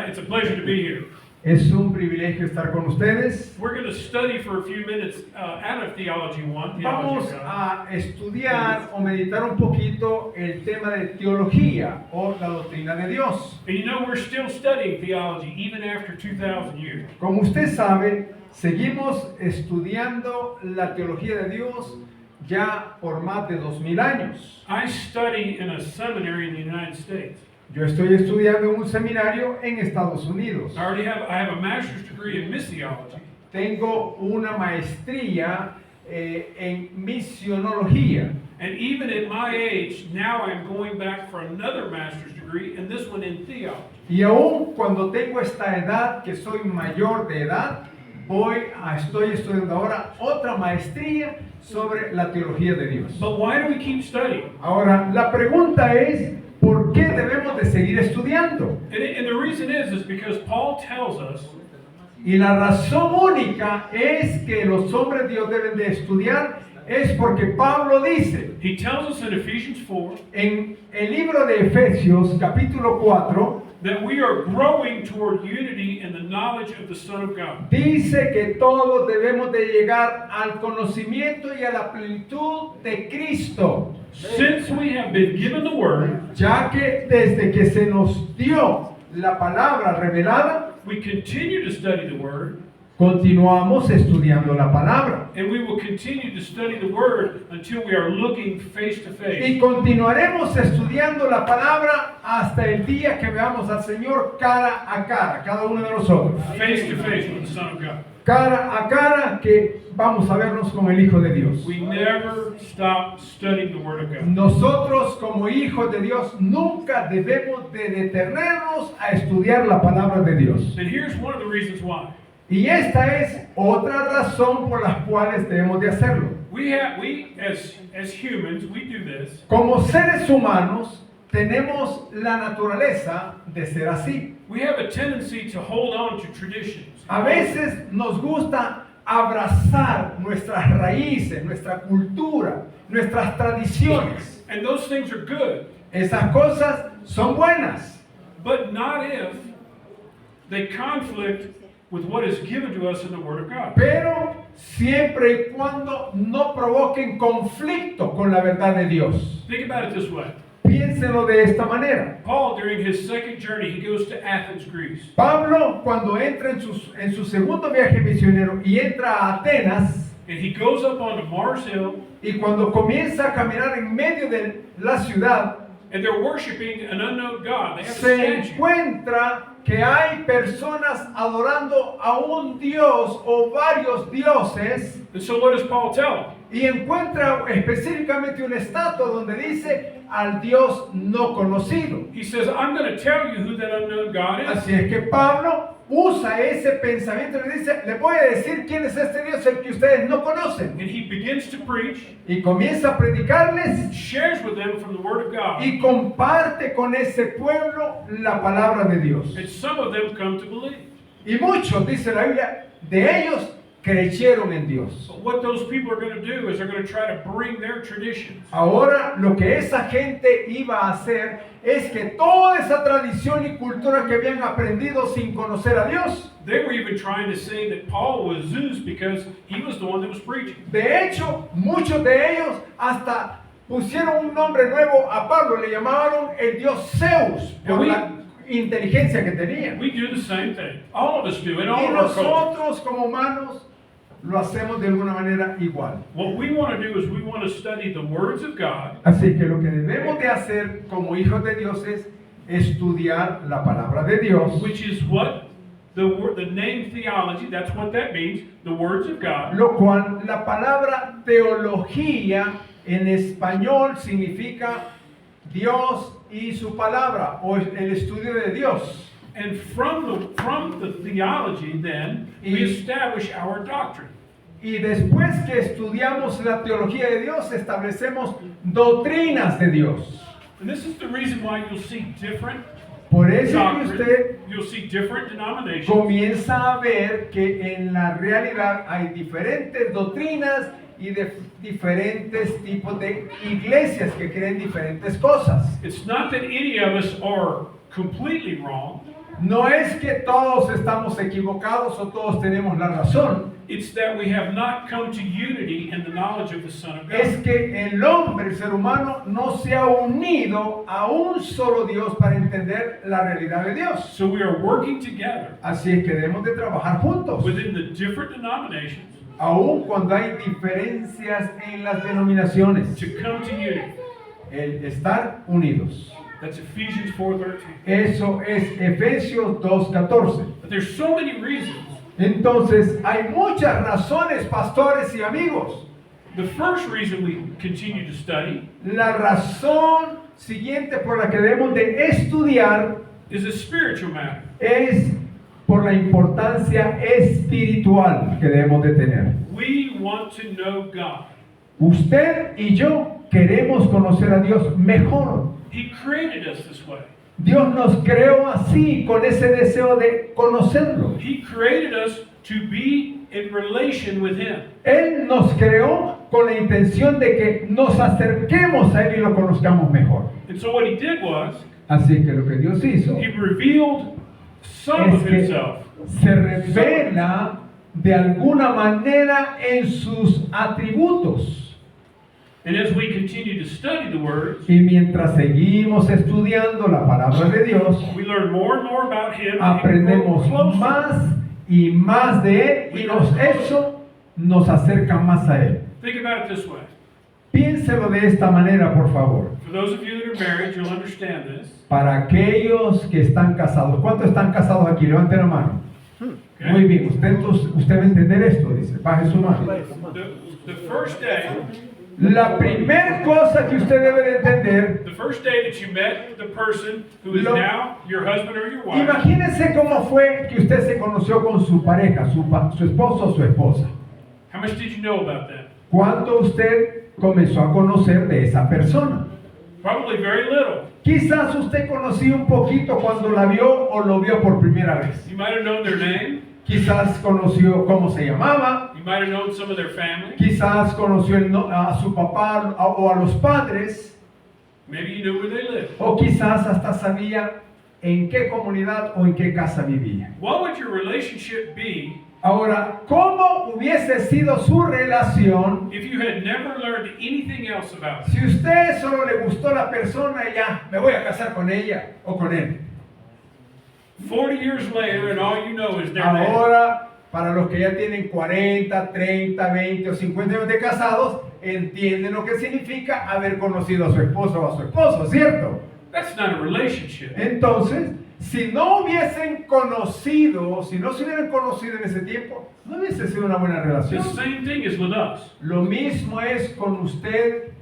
Speaker 8: It's a pleasure to be here.
Speaker 7: Es un privilegio estar con ustedes.
Speaker 8: We're going to study for a few minutes out of Theology 1.
Speaker 7: Vamos
Speaker 8: Theology 1.
Speaker 7: a estudiar o meditar un poquito el tema de teología o la doctrina de Dios.
Speaker 8: And you know, we're still studying theology even after 2,000 years.
Speaker 7: Como usted sabe, seguimos estudiando la teología de Dios ya por más de 2000 años.
Speaker 8: I study in a seminary in the United States.
Speaker 7: Yo estoy estudiando en un seminario en Estados Unidos.
Speaker 8: I have a master's degree in missiology.
Speaker 7: Tengo una maestría en misionología.
Speaker 8: And even at my age, now I'm going back for another master's degree, and this one in theology.
Speaker 7: Y aún cuando tengo esta edad, que soy mayor de edad, estoy estudiando ahora otra maestría sobre la teología de Dios.
Speaker 8: But why do we keep studying?
Speaker 7: Ahora, la pregunta es, ¿por qué debemos de seguir estudiando?
Speaker 8: And the reason is because Paul tells us
Speaker 7: Y la razón única es que los hombres de Dios deben de estudiar es porque Pablo dice
Speaker 8: he tells us in Ephesians 4
Speaker 7: en el libro de Efesios capítulo 4,
Speaker 8: that we are growing toward unity in the knowledge of the Son of God.
Speaker 7: dice que todos debemos de llegar al conocimiento y a la plenitud de Cristo,
Speaker 8: Since we have been given the word,
Speaker 7: ya que desde que se nos dio la palabra revelada,
Speaker 8: we continue to study the word,
Speaker 7: continuamos estudiando la palabra.
Speaker 8: and we will continue to study the word until we are looking face to
Speaker 7: Y
Speaker 8: face.
Speaker 7: continuaremos estudiando la palabra hasta el día que veamos al Señor cara a cara, cada uno de nosotros.
Speaker 8: Face to face with the Son of God.
Speaker 7: Cara a cara que vamos a vernos con el Hijo de Dios.
Speaker 8: We never stop studying the word of God.
Speaker 7: Nosotros como hijos de Dios nunca debemos de detenernos a estudiar la palabra de Dios.
Speaker 8: And here's one of the reasons why.
Speaker 7: Y esta es otra razón por las cuales debemos de hacerlo.
Speaker 8: We as humans, we do this.
Speaker 7: Como seres humanos tenemos la naturaleza de ser así.
Speaker 8: We have a tendency to hold on to traditions.
Speaker 7: A veces nos gusta abrazar nuestras raíces, nuestra cultura, nuestras tradiciones.
Speaker 8: And those things are good,
Speaker 7: Esas cosas son buenas,
Speaker 8: but not if they conflict with what is given to us in the Word of God.
Speaker 7: pero siempre y cuando no provoquen conflicto con la verdad de Dios.
Speaker 8: Think about it this way.
Speaker 7: Piénselo de esta manera.
Speaker 8: Paul, during his second journey, he goes to Athens, Greece.
Speaker 7: Pablo, cuando entra en su segundo viaje misionero y entra a Atenas,
Speaker 8: And he goes up onto Mars Hill,
Speaker 7: y cuando comienza a caminar en medio de la ciudad,
Speaker 8: and they're worshiping an unknown God. They have a
Speaker 7: se
Speaker 8: statue.
Speaker 7: encuentra que hay personas adorando a un dios o varios dioses,
Speaker 8: And so what does Paul tell them?
Speaker 7: y encuentra específicamente una estatua donde dice al Dios no conocido.
Speaker 8: He says, I'm going to tell you who that unknown God is.
Speaker 7: Así es que Pablo usa ese pensamiento y le dice, le voy a decir quién es este Dios, el que ustedes no conocen.
Speaker 8: And he begins to preach,
Speaker 7: Y comienza a predicarles
Speaker 8: shares with them from the Word of God,
Speaker 7: y comparte con ese pueblo la palabra de Dios.
Speaker 8: and some of them come to believe.
Speaker 7: Y muchos, dice la Biblia, de ellos creyeron en Dios.
Speaker 8: But what those people are going to do is they're going to try to bring their traditions.
Speaker 7: Ahora lo que esa gente iba a hacer es que toda esa tradición y cultura que habían aprendido sin conocer a Dios,
Speaker 8: They were even trying to say that Paul was Zeus because he was the one that was preaching.
Speaker 7: de hecho, muchos de ellos hasta pusieron un nombre nuevo a Pablo, le llamaron el dios Zeus por la inteligencia que tenía.
Speaker 8: We do the same thing. All of us do in all
Speaker 7: Y
Speaker 8: of our cultures.
Speaker 7: nosotros como humanos lo hacemos de alguna manera igual.
Speaker 8: What we want to do is we want to study the words of God,
Speaker 7: Así que lo que debemos de hacer como hijos de Dios es estudiar la palabra de Dios,
Speaker 8: which is what the name theology, that's what that means, the words of God.
Speaker 7: lo cual la palabra teología en español significa Dios y su palabra o el estudio de Dios.
Speaker 8: And from the theology, then, we establish our doctrine.
Speaker 7: Y después que estudiamos la teología de Dios, establecemos doctrinas de Dios.
Speaker 8: And this is the reason why you'll see different
Speaker 7: Por eso que
Speaker 8: doctrine,
Speaker 7: usted
Speaker 8: you'll see different denominations,
Speaker 7: comienza a ver que en la realidad hay diferentes doctrinas y de diferentes tipos de iglesias que creen diferentes cosas.
Speaker 8: It's not that any of us are completely wrong.
Speaker 7: No es que todos estamos equivocados o todos tenemos la razón.
Speaker 8: It's that we have not come to unity in the knowledge of the Son of
Speaker 7: Es
Speaker 8: God.
Speaker 7: que el hombre, el ser humano, no se ha unido a un solo Dios para entender la realidad de Dios.
Speaker 8: So we are working together
Speaker 7: Así es que debemos de trabajar juntos,
Speaker 8: within the different denominations
Speaker 7: aun cuando hay diferencias en las denominaciones.
Speaker 8: to come to unity.
Speaker 7: El estar unidos.
Speaker 8: That's Ephesians 4:13.
Speaker 7: Eso es Efesios 2:14.
Speaker 8: But there's so many reasons.
Speaker 7: Entonces, hay muchas razones, pastores y amigos.
Speaker 8: The first reason we continue to study
Speaker 7: La razón siguiente por la que debemos de estudiar
Speaker 8: is a spiritual matter.
Speaker 7: es por la importancia espiritual que debemos de tener.
Speaker 8: We want to know God.
Speaker 7: Usted y yo queremos conocer a Dios mejor.
Speaker 8: He created us this way.
Speaker 7: Dios nos creó así, con ese deseo de conocerlo.
Speaker 8: He created us to be in relation with Him.
Speaker 7: Él nos creó con la intención de que nos acerquemos a Él y lo conozcamos mejor.
Speaker 8: And so what He did was,
Speaker 7: Así que lo que Dios hizo
Speaker 8: He revealed some
Speaker 7: es
Speaker 8: of
Speaker 7: que
Speaker 8: Himself.
Speaker 7: se revela de alguna manera en sus atributos.
Speaker 8: And as we continue to study the words,
Speaker 7: Y mientras seguimos estudiando la palabra de Dios,
Speaker 8: we learn more and more about Him. And
Speaker 7: aprendemos
Speaker 8: we grow closer.
Speaker 7: más y más de Él y eso nos acerca más a Él.
Speaker 8: Think about it this way.
Speaker 7: Piénselo de esta manera, por favor.
Speaker 8: For those of you that are married, you'll understand this.
Speaker 7: Para aquellos que están casados, ¿cuántos están casados aquí? Levanten la mano.
Speaker 8: Okay?
Speaker 7: Muy bien, usted va a entender esto, dice, baje su mano.
Speaker 8: The first day,
Speaker 7: La primera cosa que usted debe de entender,
Speaker 8: the first day that you met the person who is
Speaker 7: Lo-
Speaker 8: now your husband or your wife,
Speaker 7: imagínese cómo fue que usted se conoció con su pareja, su esposo o su esposa.
Speaker 8: how much did you know about them?
Speaker 7: ¿Cuánto usted comenzó a conocer de esa persona?
Speaker 8: Probably very little.
Speaker 7: Quizás usted conocía un poquito cuando la vio o lo vio por primera vez.
Speaker 8: You might have known their name.
Speaker 7: Quizás conoció cómo se llamaba,
Speaker 8: You might have known some of their family.
Speaker 7: quizás conoció a su papá o a los padres,
Speaker 8: Maybe you knew where they lived.
Speaker 7: o quizás hasta sabía en qué comunidad o en qué casa vivía.
Speaker 8: What would your relationship be
Speaker 7: Ahora, ¿cómo hubiese sido su relación
Speaker 8: if you had never learned anything else about them?
Speaker 7: si usted solo le gustó la persona y ya, me voy a casar con ella o con él?
Speaker 8: 40 years later, and all you know is their name.
Speaker 7: Ahora, para los que ya tienen 40, 30, 20 o 50 años de casados, entienden lo que significa haber conocido a su esposo o a su esposo, ¿cierto?
Speaker 8: That's not a relationship.
Speaker 7: Entonces, si no hubiesen conocido, si no se hubieran conocido en ese tiempo, no hubiese sido una buena
Speaker 8: The
Speaker 7: relación.
Speaker 8: same thing is with us.
Speaker 7: Lo mismo es con usted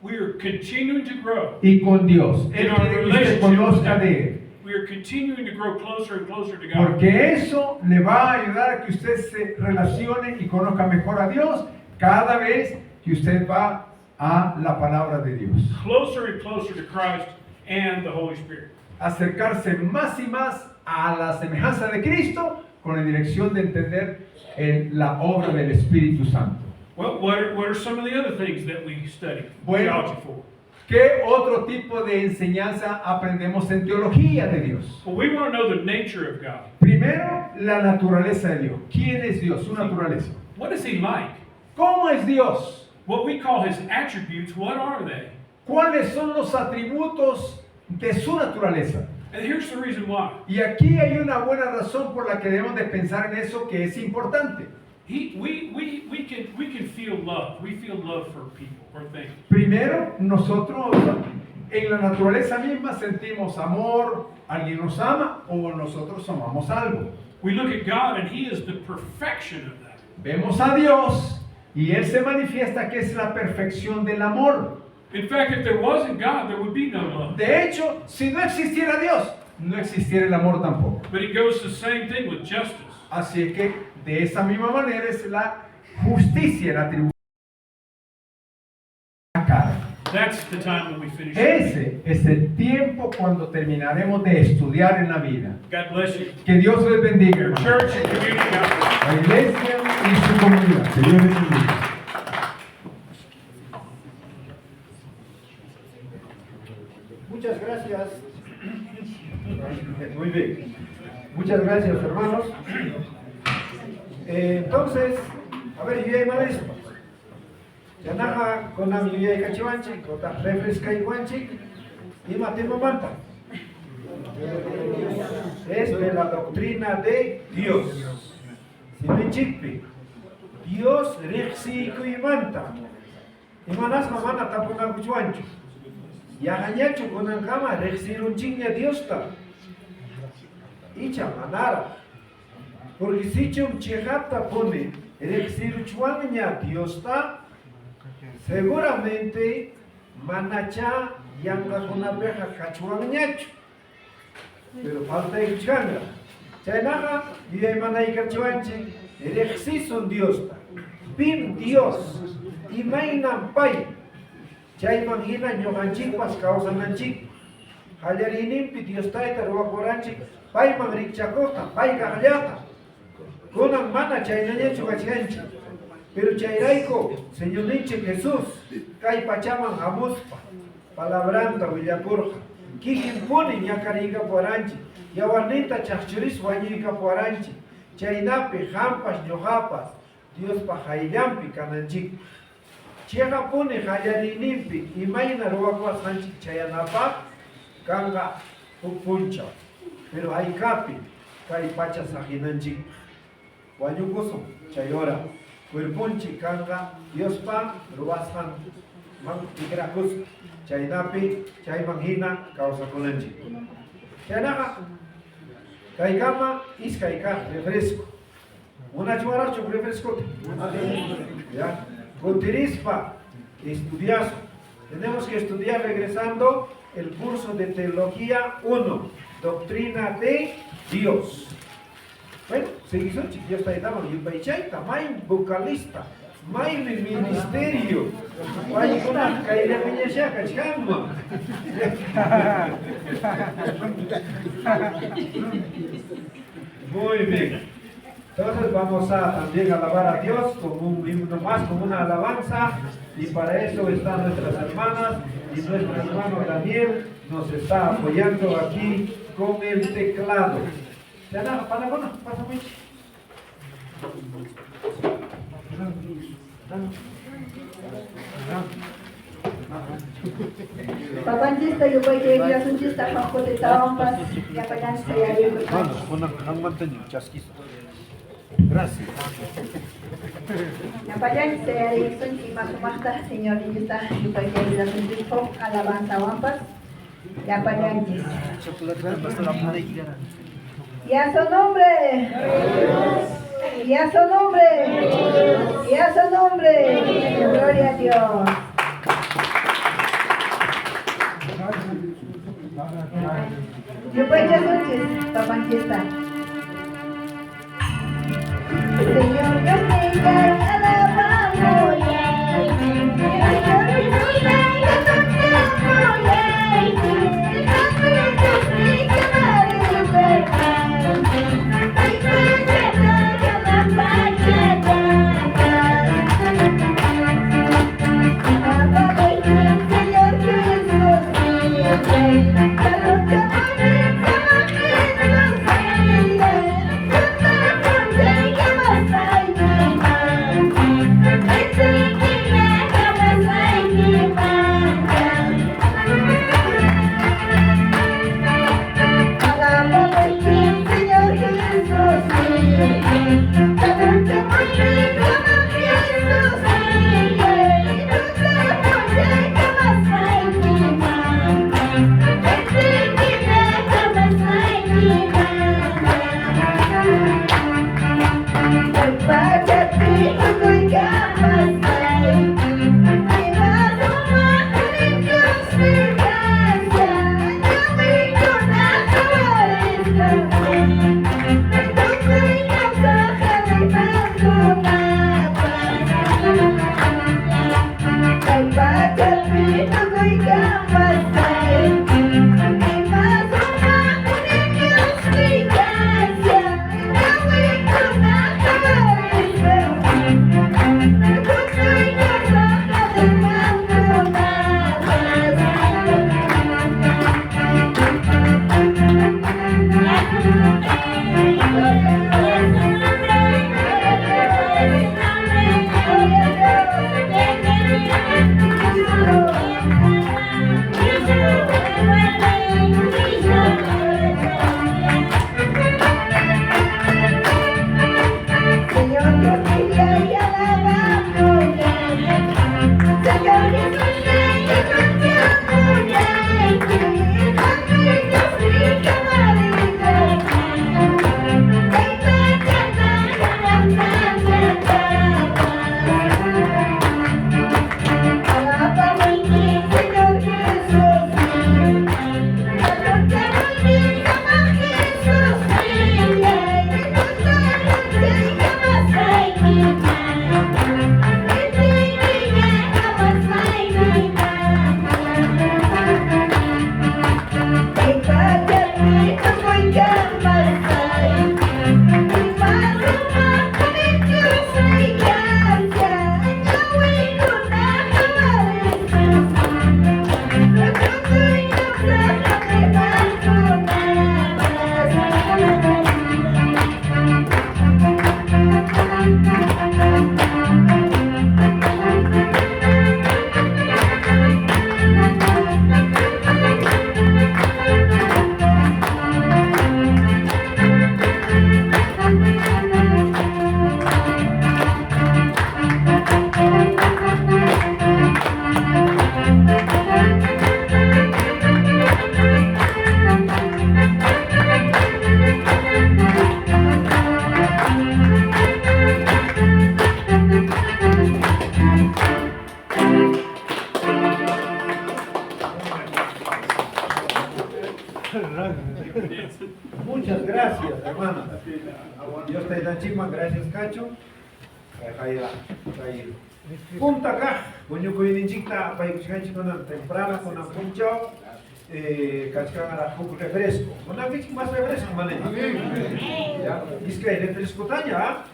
Speaker 8: We are continuing to grow.
Speaker 7: y con Dios. Él quiere que usted conozca de Él.
Speaker 8: We are you're continuing to grow closer and closer to God.
Speaker 7: Porque eso le va a ayudar a que usted se relacione y conozca mejor a Dios cada vez que usted va a la palabra de Dios.
Speaker 8: Closer and closer to Christ and the Holy Spirit.
Speaker 7: Acercarse más y más a la semejanza de Cristo con la dirección de entender la obra del Espíritu Santo.
Speaker 8: Well, what are some of the other things that we study
Speaker 7: Bueno.
Speaker 8: theology for?
Speaker 7: ¿Qué otro tipo de enseñanza aprendemos en teología de Dios?
Speaker 8: Well, we want to know the nature of God.
Speaker 7: Primero, la naturaleza de Dios. ¿Quién es Dios? Su naturaleza.
Speaker 8: What is He like?
Speaker 7: ¿Cómo es Dios?
Speaker 8: What we call His attributes, what are they?
Speaker 7: ¿Cuáles son los atributos de su naturaleza?
Speaker 8: And here's the reason why.
Speaker 7: Y aquí hay una buena razón por la que debemos de pensar en eso que es importante.
Speaker 8: We can feel love. We feel love for people or things.
Speaker 7: Primero, nosotros en la naturaleza misma sentimos amor, alguien nos ama o nosotros amamos algo.
Speaker 8: We look at God and He is the perfection of that.
Speaker 7: Vemos a Dios y Él se manifiesta que es la perfección del amor.
Speaker 8: In fact, if there wasn't God, there would be no love.
Speaker 7: De hecho, si no existiera Dios, no existiera el amor tampoco.
Speaker 8: But it goes the same thing with justice.
Speaker 7: Así que de esa misma manera es la justicia, la atribución a cara.
Speaker 8: That's the time when we finish.
Speaker 7: Ese es el tiempo cuando terminaremos de estudiar en la vida.
Speaker 8: God bless you.
Speaker 7: Que Dios les bendiga,
Speaker 8: Your
Speaker 7: hermano.
Speaker 8: church and community. God bless you.
Speaker 7: La iglesia y su comunidad. Señor les bendiga.
Speaker 1: Muchas gracias. Muy bien. Muchas gracias, hermanos. Entonces, a ver, yo ya me listo. Ya nada con la vida de cachivanchi, con la refresca y guanchi, y matemos manta. Es de la doctrina de Dios. Si me chipi, Dios rexico y manta. Y manas mamana tapuna cuchuancho. Ya gañacho con el cama, rexirun chingya Dios ta. Icha manara. Porque si chum chejata pone, rexiru chuanña Dios ta, seguramente manacha yanga con la beja cachuanñacho. Pero falta el changa. Chainaga, y hay manay cachuanche, rexison Dios ta. Pin Dios, y mainan pay. Chay manhina ñoganchik pas causananchik. Hallarininpi Dios taita ruwakuranchik. Pay man rikchakosta, pay gallata. Kunan mana chaynañachu kachkanchik. Pero chayrayko, Señor Niche Jesús, kay pachaman hamuspa. Palabranta willapurja. Kikin puni ñakariga puaranchik. Yawarnita chachchuris wañika puaranchik. Chaynapi hampas ñojapas. Dios pa hayllampi kananchik. Chega pone hallarinimpi imayna ruwakwas hanchik chayanapaq kanga puncha. Pero haykapi kay pacha sajinanchik. Wañukusun chayora. Cuerpunchi kanga Diospa ruwashan man tikrakus. Chaynapi chaymanhina kawsakunanchik. Chaynaqa kaykama iskayka refresco. Una chuaracho refresco. Ya. Contirispa, estudiazo. Tenemos que estudiar regresando el curso de Teología 1, Doctrina de Dios. Bueno, seguimos, ya está ahí, y Baichaita, may vocalista, may ministerio, may una caída peñachaca, chama. Muy bien. Entonces vamos a también alabar a Dios con un himno más, con una alabanza, y para eso están nuestras hermanas y nuestro hermano Daniel nos está apoyando aquí con el teclado.
Speaker 4: Papantista yo voy que ya son chista bajo de trampas ya para
Speaker 1: Gracias.
Speaker 4: ya para se son chimasta señor y está yo voy que ya son chista alabanza wampas ya para ya su nombre ya su nombre ya su nombre gloria a Dios. Yo pues ya noches, papá fiesta. Señor, yo te alabamos,
Speaker 1: Muchas gracias, hermana. Dios te da chima, gracias, Cacho. Punta acá, coño coyininchita, para que con temprano, con punchao, cachcan un refresco. Una vez más refresco, mané. Ya, es que hay refresco taña.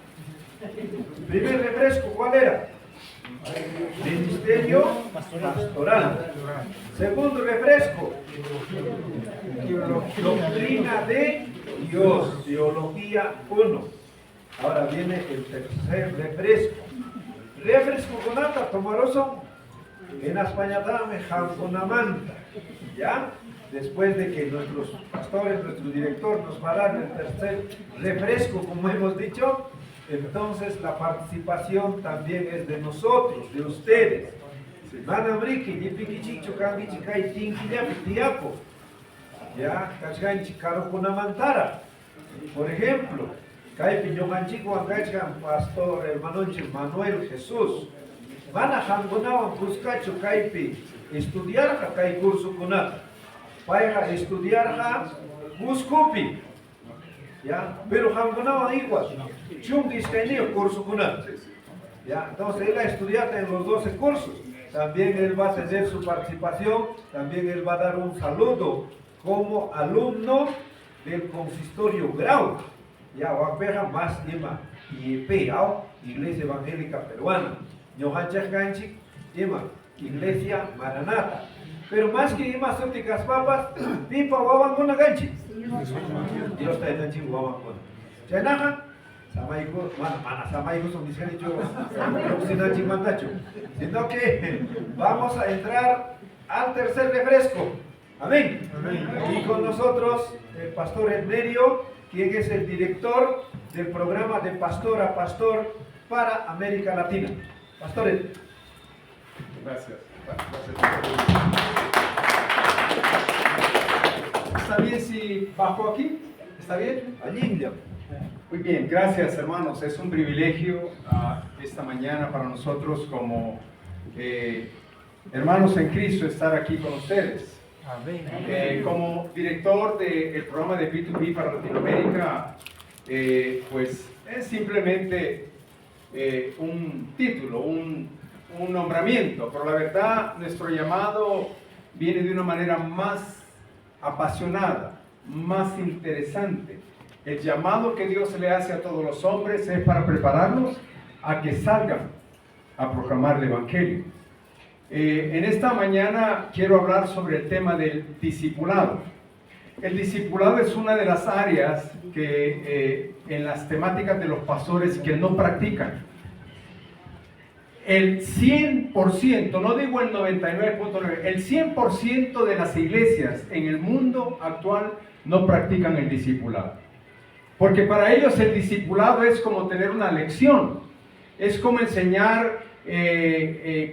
Speaker 1: Primer refresco, ¿cuál era? Ministerio pastoral. Segundo refresco, doctrina de Dios, teología 1. Ahora viene el tercer refresco. Refresco con alta, tomaroso, en España dame con manta. ¿Ya? Después de que nuestros pastores, nuestro director nos va a dar el tercer refresco, como hemos dicho, entonces la participación también es de nosotros, de ustedes. Ya, por ejemplo, pastor hermano Manuel Jesús, van a jangonawan buscacho caipi estudiar acá curso kunata. para estudiar buscupi, ya, pero no igual, chungis tenía curso con ya, entonces él ha estudiado en los 12 cursos. También él va a tener su participación, también él va a dar un saludo como alumno del consistorio Grau. Ya, Huapeja más Ima y Peao, Iglesia Evangélica Peruana. Ñohanchak Ganchik, Ima, Iglesia Maranata. Pero más que Ima Soticas Papas, Pipa Wawanguna Ganchik. Dios está en Ganchik Wawanguna. Chanaja, Samaiku, mana Samaiku son mis dicho, sino que vamos a entrar al tercer refresco. Amén. Y con nosotros el pastor Ednerio, quien es el director del programa de Pastor a Pastor para América Latina. Pastor Ed.
Speaker 7: Gracias. ¿Está bien si bajo aquí? ¿Está bien?
Speaker 1: Allí,
Speaker 7: Muy bien, gracias hermanos. Es un privilegio esta mañana para nosotros como hermanos en Cristo estar aquí con ustedes. Como director del programa de P2P para Latinoamérica, pues es simplemente un título, un nombramiento, pero la verdad nuestro llamado viene de una manera más apasionada, más interesante. El llamado que Dios le hace a todos los hombres es para prepararlos a que salgan a proclamar el Evangelio. En esta mañana quiero hablar sobre el tema del discipulado. El discipulado es una de las áreas que en las temáticas de los pastores que no practican. El 100%, no digo el 99.9, el 100% de las iglesias en el mundo actual no practican el discipulado. Porque para ellos el discipulado es como tener una lección, es como enseñar,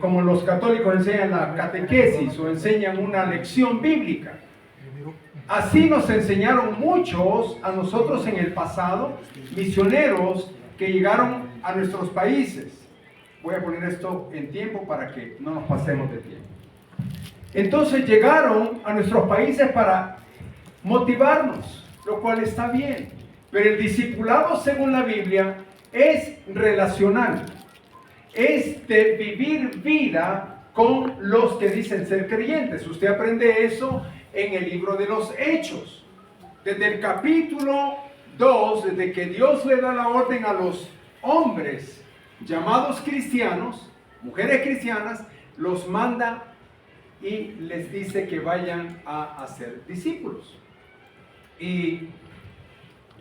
Speaker 7: como los católicos enseñan la catequesis o enseñan una lección bíblica. Así nos enseñaron muchos a nosotros en el pasado, misioneros que llegaron a nuestros países. Voy a poner esto en tiempo para que no nos pasemos de tiempo. Entonces llegaron a nuestros países para motivarnos, lo cual está bien. Pero el discipulado, según la Biblia, es relacional. Es de vivir vida con los que dicen ser creyentes. Usted aprende eso en el libro de los Hechos. Desde el capítulo 2, desde que Dios le da la orden a los hombres llamados cristianos, mujeres cristianas, los manda y les dice que vayan a hacer discípulos. Y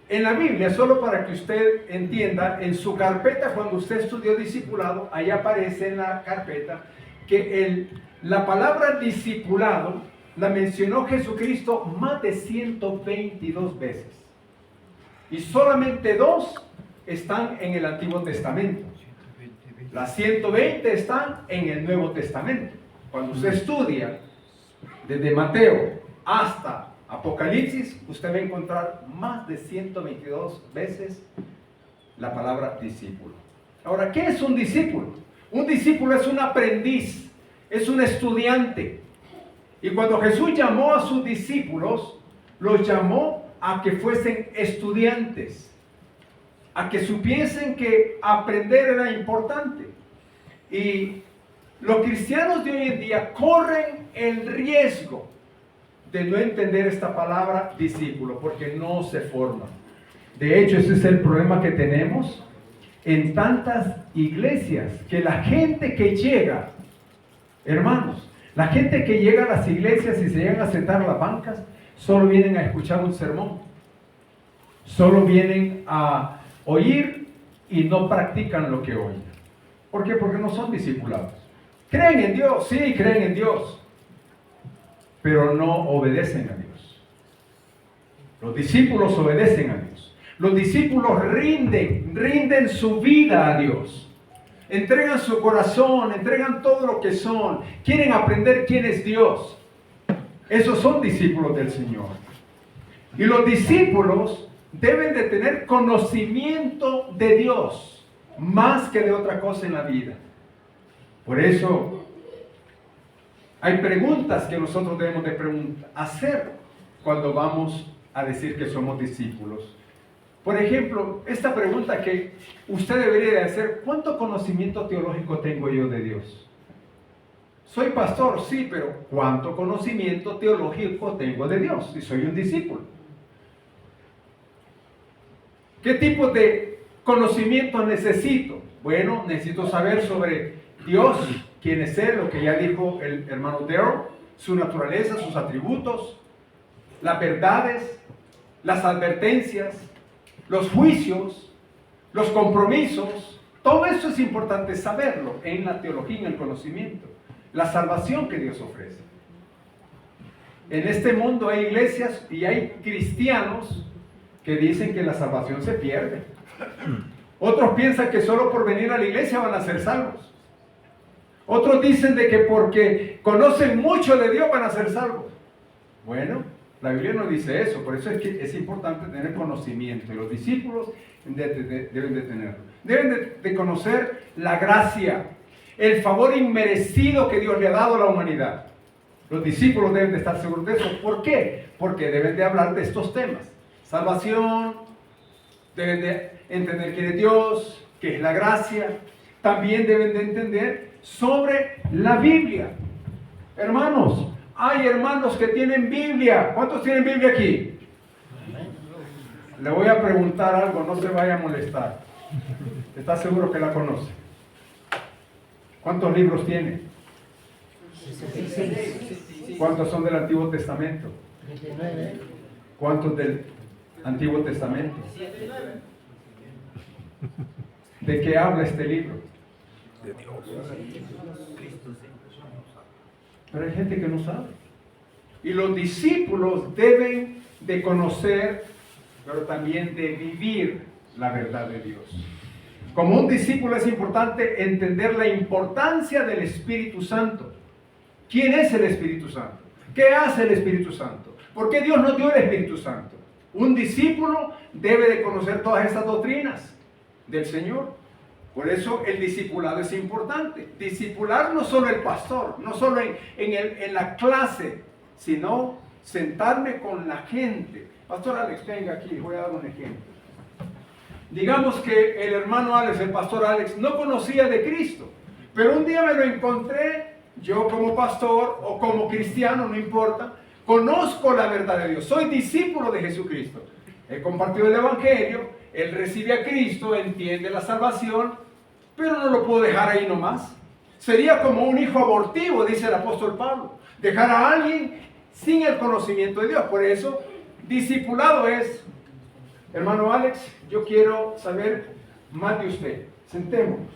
Speaker 7: en la Biblia, solo para que usted entienda, en su carpeta, cuando usted estudió discipulado, ahí aparece en la carpeta que la palabra discipulado la mencionó Jesucristo más de 122 veces. Y solamente 2 están en el Antiguo Testamento. Las 120 están en el Nuevo Testamento. Cuando usted estudia desde Mateo hasta Apocalipsis, usted va a encontrar más de 122 veces la palabra discípulo. Ahora, ¿qué es un discípulo? Un discípulo es un aprendiz, es un estudiante. Y cuando Jesús llamó a sus discípulos, los llamó a que fuesen estudiantes, a que supiesen que aprender era importante. Y los cristianos de hoy en día corren el riesgo de no entender esta palabra discípulo, porque no se forman. De hecho, ese es el problema que tenemos en tantas iglesias, que la gente que llega, hermanos, la gente que llega a las iglesias y se llegan a sentar a las bancas, solo vienen a escuchar un sermón, solo vienen a oír y no practican lo que oyen. ¿Por qué? Porque no son discipulados. ¿Creen en Dios? Sí, creen en Dios, pero no obedecen a Dios. Los discípulos obedecen a Dios. Los discípulos rinden su vida a Dios. Entregan su corazón, entregan todo lo que son. Quieren aprender quién es Dios. Esos son discípulos del Señor. Y los discípulos deben de tener conocimiento de Dios, más que de otra cosa en la vida. Por eso, Hay preguntas que nosotros debemos de hacer cuando vamos a decir que somos discípulos. Por ejemplo, esta pregunta que usted debería de hacer: ¿cuánto conocimiento teológico tengo yo de Dios? Soy pastor, sí, pero ¿cuánto conocimiento teológico tengo de Dios si soy un discípulo? ¿Qué tipo de conocimiento necesito? Bueno, necesito saber sobre Dios, quién es Él, lo que ya dijo el hermano Darrell, su naturaleza, sus atributos, las verdades, las advertencias, los juicios, los compromisos. Todo eso es importante saberlo en la teología, en el conocimiento. La salvación que Dios ofrece. En este mundo hay iglesias y hay cristianos que dicen que la salvación se pierde. Otros piensan que solo por venir a la iglesia van a ser salvos. Otros dicen de que porque conocen mucho de Dios van a ser salvos. Bueno, la Biblia no dice eso, por eso es que es importante tener conocimiento, y los discípulos deben de tenerlo. Deben de conocer la gracia, el favor inmerecido que Dios le ha dado a la humanidad. Los discípulos deben de estar seguros de eso. ¿Por qué? Porque deben de hablar de estos temas. Salvación, deben de entender quién es Dios, qué es la gracia. También deben de entender sobre la Biblia. Hermanos, hay hermanos que tienen Biblia. ¿Cuántos tienen Biblia aquí? Le voy a preguntar algo, no se vaya a molestar. ¿Está seguro que la conoce? ¿Cuántos libros tiene? ¿Cuántos son del Antiguo Testamento? ¿Cuántos del Antiguo Testamento? ¿De qué habla este libro? De Dios. Pero hay gente que no sabe. Y los discípulos deben de conocer, pero también de vivir la verdad de Dios. Como un discípulo es importante entender la importancia del Espíritu Santo. ¿Quién es el Espíritu Santo? ¿Qué hace el Espíritu Santo? ¿Por qué Dios nos dio el Espíritu Santo? Un discípulo debe de conocer todas estas doctrinas del Señor. Por eso el discipulado es importante. Discipular no solo el pastor, no solo en la clase, sino sentarme con la gente. Pastor Alex, venga aquí, voy a dar un ejemplo. Digamos que el hermano Alex, el pastor Alex, no conocía de Cristo, pero un día me lo encontré, yo como pastor o como cristiano, no importa, conozco la verdad de Dios, soy discípulo de Jesucristo. Él compartió el Evangelio, él recibe a Cristo, entiende la salvación, pero no lo puedo dejar ahí nomás. Sería como un hijo abortivo, dice el apóstol Pablo, dejar a alguien sin el conocimiento de Dios. Por eso, discipulado es: hermano Alex, yo quiero saber más de usted. Sentémonos.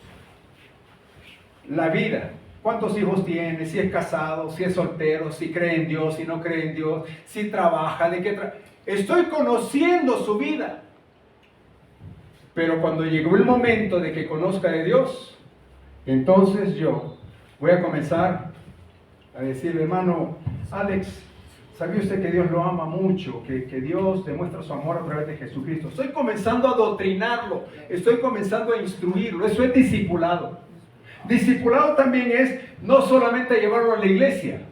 Speaker 7: La vida. ¿Cuántos hijos tiene? Si es casado, si es soltero, si cree en Dios, si no cree en Dios, si trabaja, de qué Estoy conociendo su vida. Pero cuando llegó el momento de que conozca de Dios, entonces yo voy a comenzar a decirle: hermano Alex, ¿sabía usted que Dios lo ama mucho? Que Dios demuestra su amor a través de Jesucristo. Estoy comenzando a adoctrinarlo, estoy comenzando a instruirlo. Eso es discipulado. Discipulado también es no solamente llevarlo a la iglesia,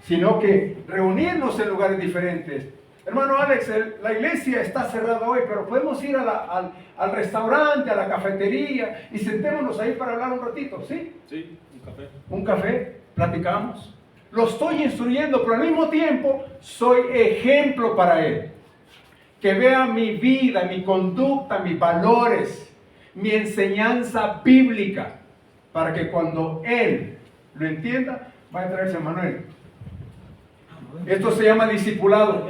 Speaker 7: sino que reunirnos en lugares diferentes. Hermano Alex, la iglesia está cerrada hoy, pero podemos ir al restaurante, a la cafetería y sentémonos ahí para hablar un ratito, ¿sí?
Speaker 6: Sí, un café.
Speaker 7: Un café, platicamos. Lo estoy instruyendo, pero al mismo tiempo soy ejemplo para él. Que vea mi vida, mi conducta, mis valores, mi enseñanza bíblica, para que cuando él lo entienda, vaya a traerse a Manuel. Esto se llama discipulado.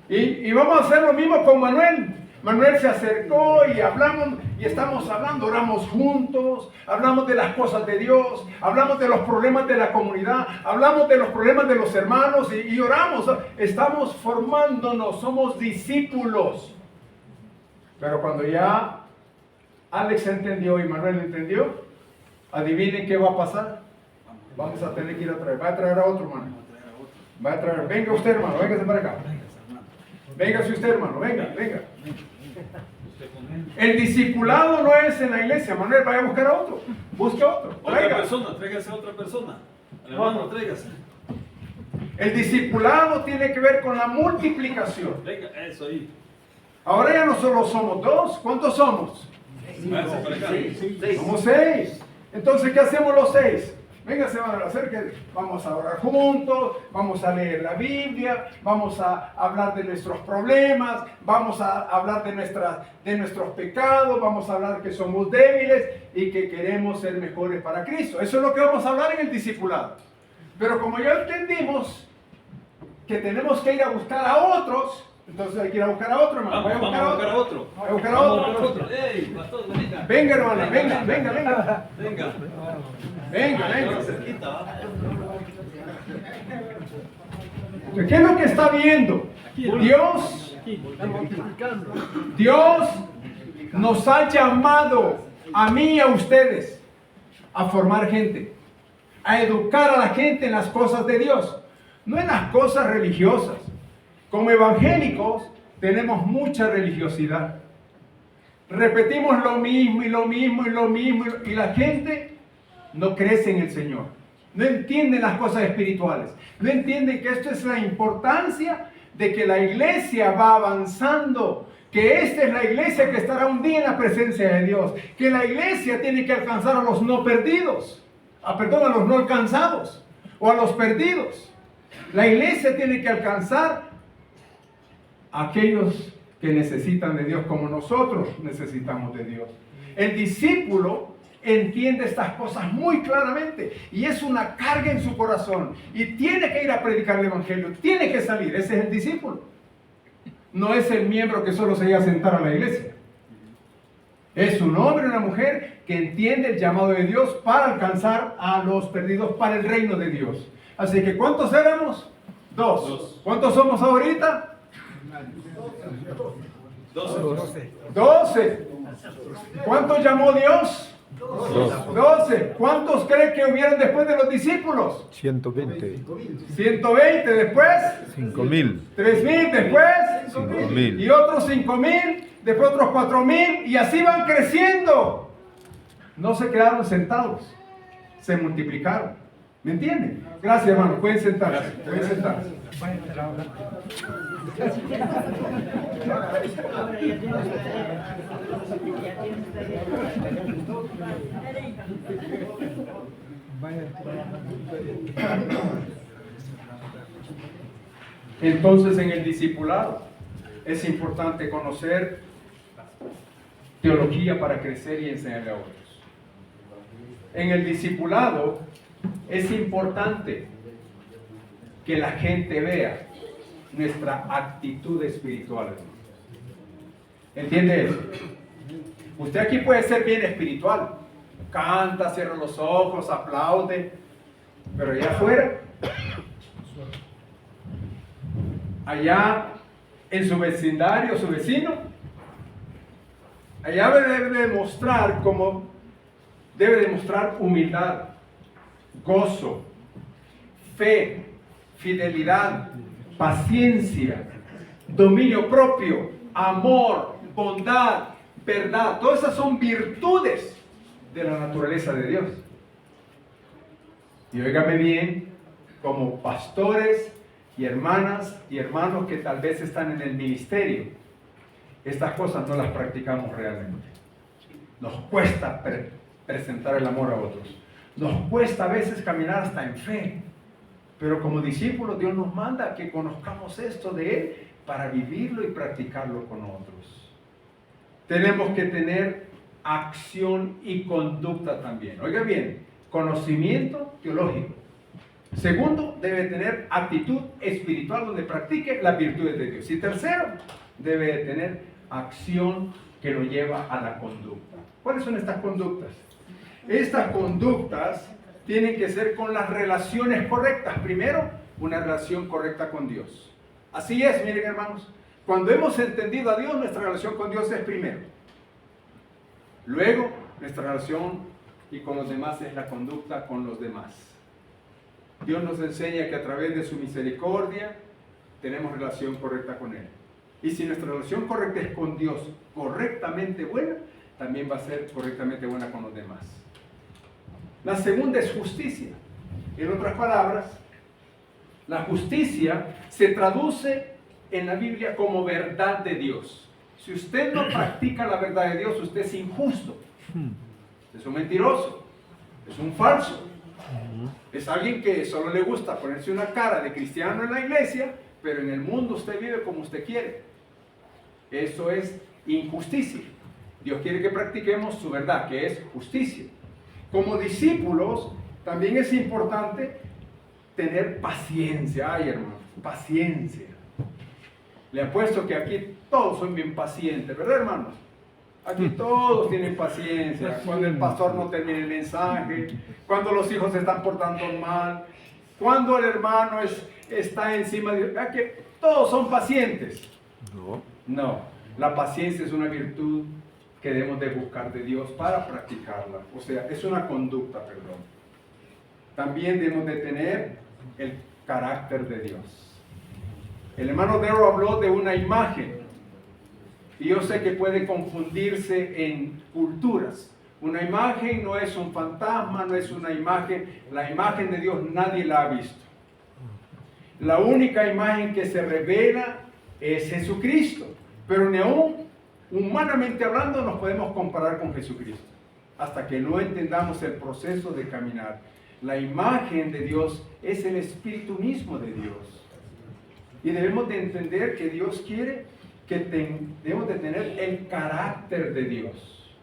Speaker 7: Y vamos a hacer lo mismo con Manuel. Manuel se acercó y hablamos, y estamos hablando, oramos juntos, hablamos de las cosas de Dios, hablamos de los problemas de la comunidad, hablamos de los problemas de los hermanos y oramos. Estamos formándonos, somos discípulos. Pero cuando ya Alex entendió y Manuel entendió, adivinen qué va a pasar. Vamos a tener que ir a traer. Va a traer a otro, hermano. Va a traer. Venga usted, hermano, véngase para acá. Véngase usted, hermano, venga. El discipulado no es en la iglesia. Manuel, vaya a buscar a otro. Busque a otro.
Speaker 6: Otra persona, tráigase a otra persona. Hermano, tráigase.
Speaker 7: El discipulado tiene que ver con la multiplicación.
Speaker 6: Venga, eso ahí.
Speaker 7: Ahora ya no solo somos dos, ¿cuántos somos?
Speaker 6: Váyase para acá.
Speaker 7: Somos 6. Entonces, ¿qué hacemos los 6? Véngase, hermano, acérquese. Vamos a orar juntos, vamos a leer la Biblia, vamos a hablar de nuestros problemas, vamos a hablar de nuestros pecados, vamos a hablar que somos débiles y que queremos ser mejores para Cristo. Eso es lo que vamos a hablar en el discipulado. Pero como ya entendimos que tenemos que ir a buscar a otros, entonces hay que ir a buscar a otro, hermano.
Speaker 6: Vamos a buscar a otro.
Speaker 7: Voy a buscar a otro.
Speaker 6: Ey, pastor, venga.
Speaker 7: Venga, hermano, venga.
Speaker 6: Venga.
Speaker 7: Venga.
Speaker 6: Cerquita, ¿va?
Speaker 7: ¿Qué es lo que está viendo? Dios nos ha llamado a mí y a ustedes a formar gente, a educar a la gente en las cosas de Dios, no en las cosas religiosas. Como evangélicos tenemos mucha religiosidad. Repetimos lo mismo y la gente no crece en el Señor. No entienden las cosas espirituales. No entienden que esto es la importancia de que la iglesia va avanzando. Que esta es la iglesia que estará un día en la presencia de Dios. Que la iglesia tiene que alcanzar a los no perdidos. A los no alcanzados. O a los perdidos. La iglesia tiene que alcanzar a aquellos que necesitan de Dios como nosotros necesitamos de Dios. El discípulo entiende estas cosas muy claramente y es una carga en su corazón y tiene que ir a predicar el evangelio, tiene que salir. Ese es el discípulo. No es el miembro que solo se llega a sentar a la iglesia. Es un hombre y una mujer que entiende el llamado de Dios para alcanzar a los perdidos para el reino de Dios. Así que ¿cuántos éramos? 2. ¿Cuántos somos ahorita? 12. ¿Cuántos llamó Dios? 12. ¿Cuántos cree que hubieron después de los discípulos?
Speaker 9: 120.
Speaker 7: 120 después.
Speaker 9: 5.000.
Speaker 7: 3.000 después.
Speaker 9: 5.000.
Speaker 7: Y otros 5.000. Después otros 4.000. Y así van creciendo. No se quedaron sentados. Se multiplicaron. ¿Me entienden? Gracias, hermano. Pueden sentarse. Entonces, en el discipulado es importante conocer teología para crecer y enseñarle a otros. En el discipulado es importante que la gente vea nuestra actitud espiritual. ¿Entiende eso? Usted aquí puede ser bien espiritual. Canta, cierra los ojos, aplaude. Pero allá afuera, allá en su vecindario, su vecino, allá debe demostrar humildad, gozo, fe, fidelidad, paciencia, dominio propio, amor, bondad, verdad. Todas esas son virtudes de la naturaleza de Dios. Y óigame bien, como pastores y hermanas y hermanos que tal vez están en el ministerio, estas cosas no las practicamos realmente. Nos cuesta presentar el amor a otros. Nos cuesta a veces caminar hasta en fe. Pero como discípulos Dios nos manda que conozcamos esto de Él para vivirlo y practicarlo con otros. Tenemos que tener acción y conducta también. Oiga bien, conocimiento teológico. Segundo, debe tener actitud espiritual donde practique las virtudes de Dios. Y tercero, debe tener acción que lo lleva a la conducta. ¿Cuáles son estas conductas? Estas conductas tienen que ser con las relaciones correctas. Primero, una relación correcta con Dios. Así es, miren hermanos. Cuando hemos entendido a Dios, nuestra relación con Dios es primero. Luego, nuestra relación y con los demás es la conducta con los demás. Dios nos enseña que a través de su misericordia tenemos relación correcta con Él. Y si nuestra relación correcta es con Dios correctamente buena, también va a ser correctamente buena con los demás. La segunda es justicia.
Speaker 10: En otras palabras, la justicia se traduce en la Biblia como verdad de Dios. Si usted no practica la verdad de Dios, usted es injusto, es un mentiroso, es un falso, es alguien que solo le gusta ponerse una cara de cristiano en la iglesia, pero en el mundo usted vive como usted quiere. Eso es injusticia. Dios quiere que practiquemos su verdad, que es justicia. Como discípulos, también es importante tener paciencia. Ay, hermano, paciencia. Le apuesto que aquí todos son bien pacientes, ¿verdad, hermanos? Aquí todos tienen paciencia. Cuando el pastor no termina el mensaje, cuando los hijos se están portando mal, cuando el hermano está encima de... ¿verdad que todos son pacientes? No, la paciencia es una virtud que debemos de buscar de Dios para practicarla. O sea, es una conducta, perdón. También debemos de tener el carácter de Dios. El hermano Darrell habló de una imagen. Y yo sé que puede confundirse en culturas. Una imagen no es un fantasma, no es una imagen. La imagen de Dios nadie la ha visto. La única imagen que se revela es Jesucristo. Pero ni aún humanamente hablando nos podemos comparar con Jesucristo. Hasta que no entendamos el proceso de caminar. La imagen de Dios es el Espíritu mismo de Dios. Y debemos de entender que Dios quiere que debemos de tener el carácter de Dios.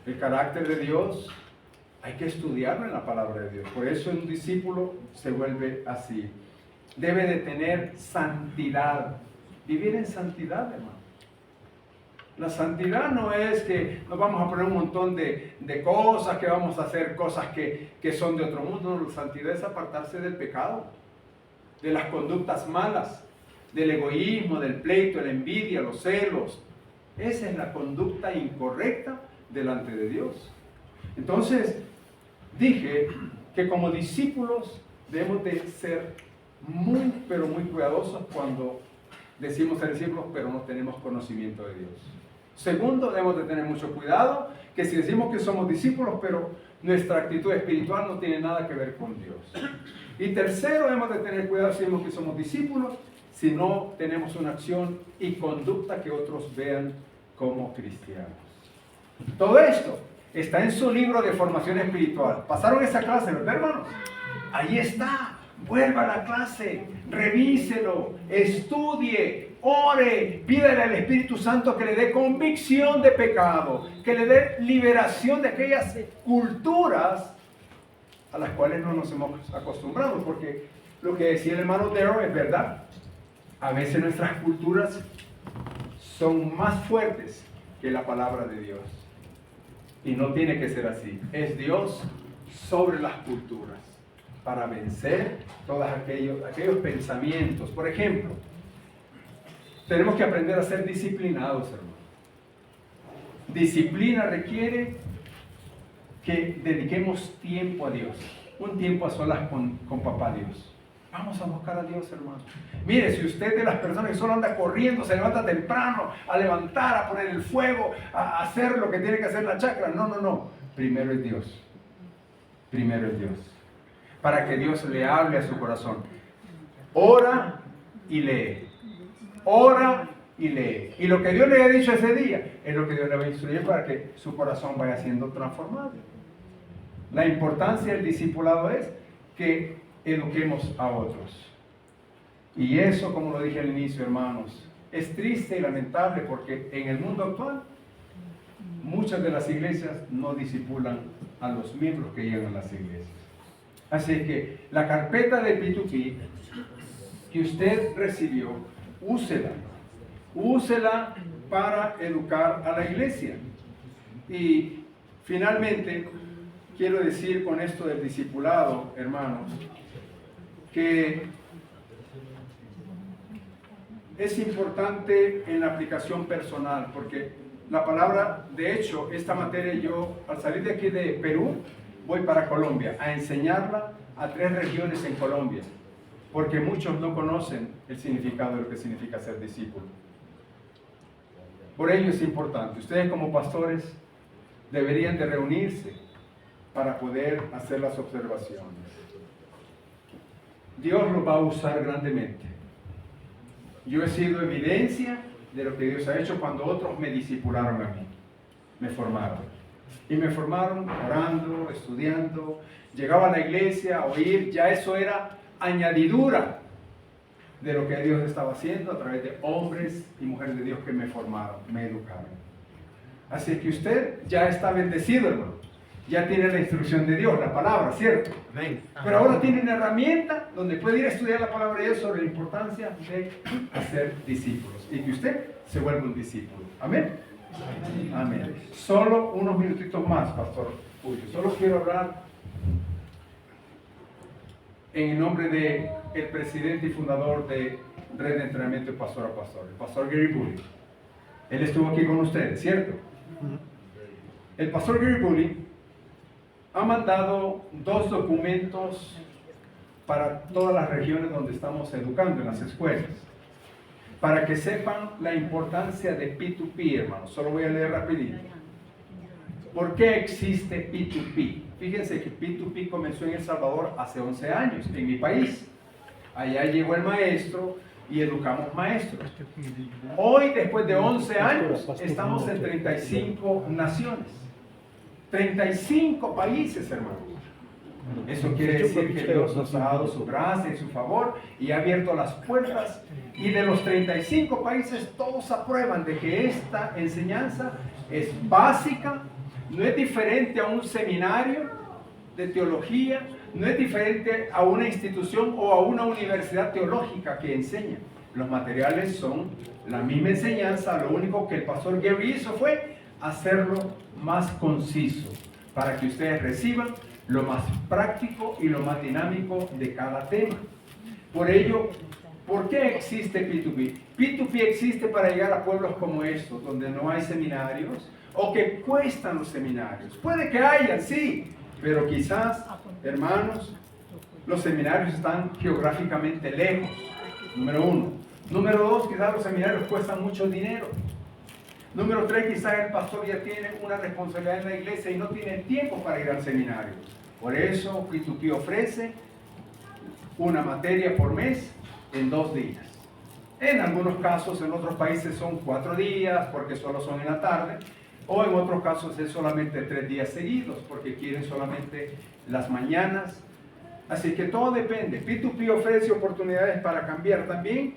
Speaker 10: El carácter de Dios hay que estudiarlo en la palabra de Dios. Por eso un discípulo se vuelve así. Debe de tener santidad. Vivir en santidad, hermano. La santidad no es que nos vamos a poner un montón de cosas, que vamos a hacer cosas que son de otro mundo. No, la santidad es apartarse del pecado, de las conductas malas, del egoísmo, del pleito, la envidia, los celos. Esa es la conducta incorrecta delante de Dios. Entonces, dije que como discípulos debemos de ser muy, pero muy cuidadosos cuando decimos ser discípulos, pero no tenemos conocimiento de Dios. Segundo, debemos de tener mucho cuidado, que si decimos que somos discípulos, pero nuestra actitud espiritual no tiene nada que ver con Dios. Y tercero, debemos de tener cuidado si decimos que somos discípulos, si no tenemos una acción y conducta que otros vean como cristianos. Todo esto está en su libro de formación espiritual. ¿Pasaron esa clase, verdad, hermanos? Ahí está. Vuelva a la clase, revíselo, estudie, ore, pídale al Espíritu Santo que le dé convicción de pecado, que le dé liberación de aquellas culturas a las cuales no nos hemos acostumbrado, porque lo que decía el hermano Darrell es verdad. A veces nuestras culturas son más fuertes que la palabra de Dios. Y no tiene que ser así. Es Dios sobre las culturas para vencer todos aquellos pensamientos. Por ejemplo, tenemos que aprender a ser disciplinados, hermano. Disciplina requiere que dediquemos tiempo a Dios. Un tiempo a solas con papá Dios. Vamos a buscar a Dios, hermano. Mire, si usted es de las personas que solo anda corriendo, se levanta temprano, a levantar, a poner el fuego, a hacer lo que tiene que hacer la chacra. No. Primero es Dios. Primero es Dios. Para que Dios le hable a su corazón. Ora y lee. Ora y lee. Y lo que Dios le ha dicho ese día es lo que Dios le va a instruir para que su corazón vaya siendo transformado. La importancia del discipulado es que eduquemos a otros. Y eso, como lo dije al inicio, hermanos, es triste y lamentable porque en el mundo actual muchas de las iglesias no discipulan a los miembros que llegan a las iglesias. Así que la carpeta de P2P que usted recibió, úsela. Úsela para educar a la iglesia. Y finalmente, quiero decir con esto del discipulado, hermanos, que es importante en la aplicación personal, porque la palabra, de hecho, esta materia yo, al salir de aquí de Perú, voy para Colombia a enseñarla a 3 regiones en Colombia, porque muchos no conocen el significado de lo que significa ser discípulo. Por ello es importante. Ustedes como pastores deberían de reunirse para poder hacer las observaciones. Dios lo va a usar grandemente. Yo he sido evidencia de lo que Dios ha hecho cuando otros me discipularon a mí, me formaron. Y me formaron orando, estudiando, llegaba a la iglesia a oír, ya eso era añadidura de lo que Dios estaba haciendo a través de hombres y mujeres de Dios que me formaron, me educaron. Así que usted ya está bendecido, hermano. Ya tiene la instrucción de Dios, la palabra, ¿cierto? Pero ahora tiene una herramienta donde puede ir a estudiar la palabra de Dios sobre la importancia de hacer discípulos y que usted se vuelva un discípulo. Amén. Amén. Solo unos minutitos más, Pastor Julio. Solo quiero hablar en el nombre del presidente y fundador de Red de Entrenamiento de Pastor a Pastor, el Pastor Gary Bully. Él estuvo aquí con ustedes, ¿cierto? El Pastor Gary Bully ha mandado 2 documentos para todas las regiones donde estamos educando, en las escuelas, para que sepan la importancia de P2P, hermanos. Solo voy a leer rapidito. ¿Por qué existe P2P? Fíjense que P2P comenzó en El Salvador hace 11 años, en mi país. Allá llegó el maestro y educamos maestros. Hoy, después de 11 años, estamos en 35 naciones. 35 países, hermanos. Eso quiere decir que Dios nos ha dado su gracia y su favor y ha abierto las puertas. Y de los 35 países, todos aprueban de que esta enseñanza es básica, no es diferente a un seminario de teología, no es diferente a una institución o a una universidad teológica que enseña. Los materiales son la misma enseñanza, lo único que el pastor Gary hizo fue hacerlo más conciso para que ustedes reciban lo más práctico y lo más dinámico de cada tema. Por ello, ¿por qué existe P2P? P2P existe para llegar a pueblos como estos, donde no hay seminarios o que cuestan los seminarios. Puede que haya, sí, pero quizás, hermanos, los seminarios están geográficamente lejos, número 1. Número 2, quizás los seminarios cuestan mucho dinero. Número 3, quizás el pastor ya tiene una responsabilidad en la iglesia y no tiene tiempo para ir al seminario. Por eso, P2P ofrece una materia por mes en 2 días. En algunos casos, en otros países son 4 días porque solo son en la tarde. O en otros casos es solamente 3 días seguidos porque quieren solamente las mañanas. Así que todo depende. P2P ofrece oportunidades para cambiar también.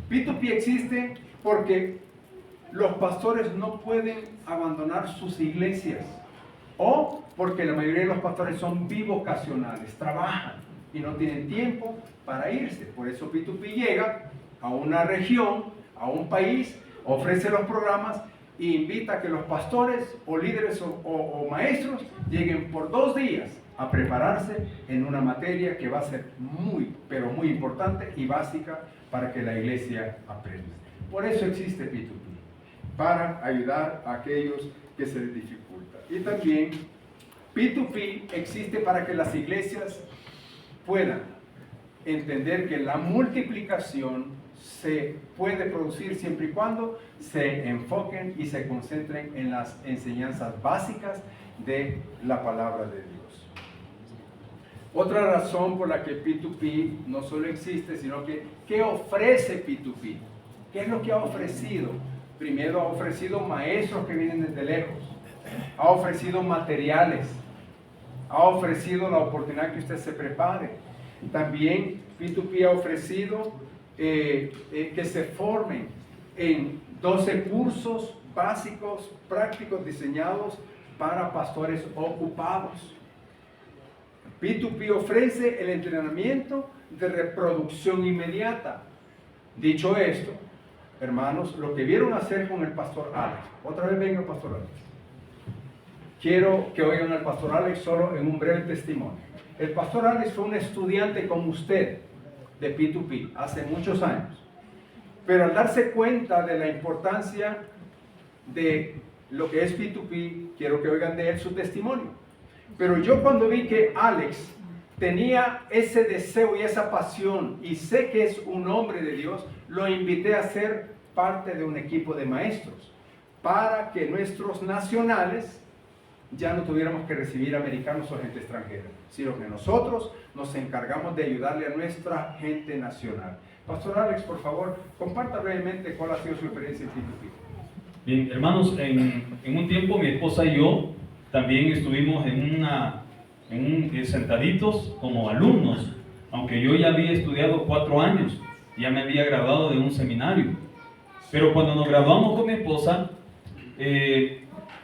Speaker 10: P2P existe porque los pastores no pueden abandonar sus iglesias o porque la mayoría de los pastores son bivocacionales, trabajan y no tienen tiempo para irse. Por eso P2P llega a una región, a un país, ofrece los programas e invita a que los pastores o líderes o maestros lleguen por 2 días a prepararse en una materia que va a ser muy, pero muy importante y básica para que la iglesia aprenda. Por eso existe P2P, para ayudar a aquellos que se les dificulta. Y también P2P existe para que las iglesias puedan entender que la multiplicación se puede producir siempre y cuando se enfoquen y se concentren en las enseñanzas básicas de la palabra de Dios. Otra razón por la que P2P no solo existe, sino que ¿qué ofrece P2P? ¿Qué es lo que ha ofrecido? Primero ha ofrecido maestros que vienen desde lejos, ha ofrecido materiales, ha ofrecido la oportunidad que usted se prepare. También P2P ha ofrecido que se formen en 12 cursos básicos, prácticos, diseñados para pastores ocupados. P2P ofrece el entrenamiento de reproducción inmediata. Dicho esto, hermanos, lo que vieron hacer con el pastor Alex, otra vez venga el pastor Alex. Quiero que oigan al pastor Alex solo en un breve testimonio. El pastor Alex fue un estudiante como usted de P2P hace muchos años, pero al darse cuenta de la importancia de lo que es P2P, quiero que oigan de él su testimonio. Pero yo cuando vi que Alex tenía ese deseo y esa pasión y sé que es un hombre de Dios, lo invité a ser parte de un equipo de maestros para que nuestros nacionales ya no tuviéramos que recibir americanos o gente extranjera, sino que nosotros nos encargamos de ayudarle a nuestra gente nacional. Pastor Alex, por favor, comparta brevemente cuál ha sido su experiencia en P2P.
Speaker 6: Bien, hermanos, en un tiempo mi esposa y yo también estuvimos sentaditos como alumnos, aunque yo ya había estudiado 4 años, ya me había graduado de un seminario. Pero cuando nos graduamos con mi esposa,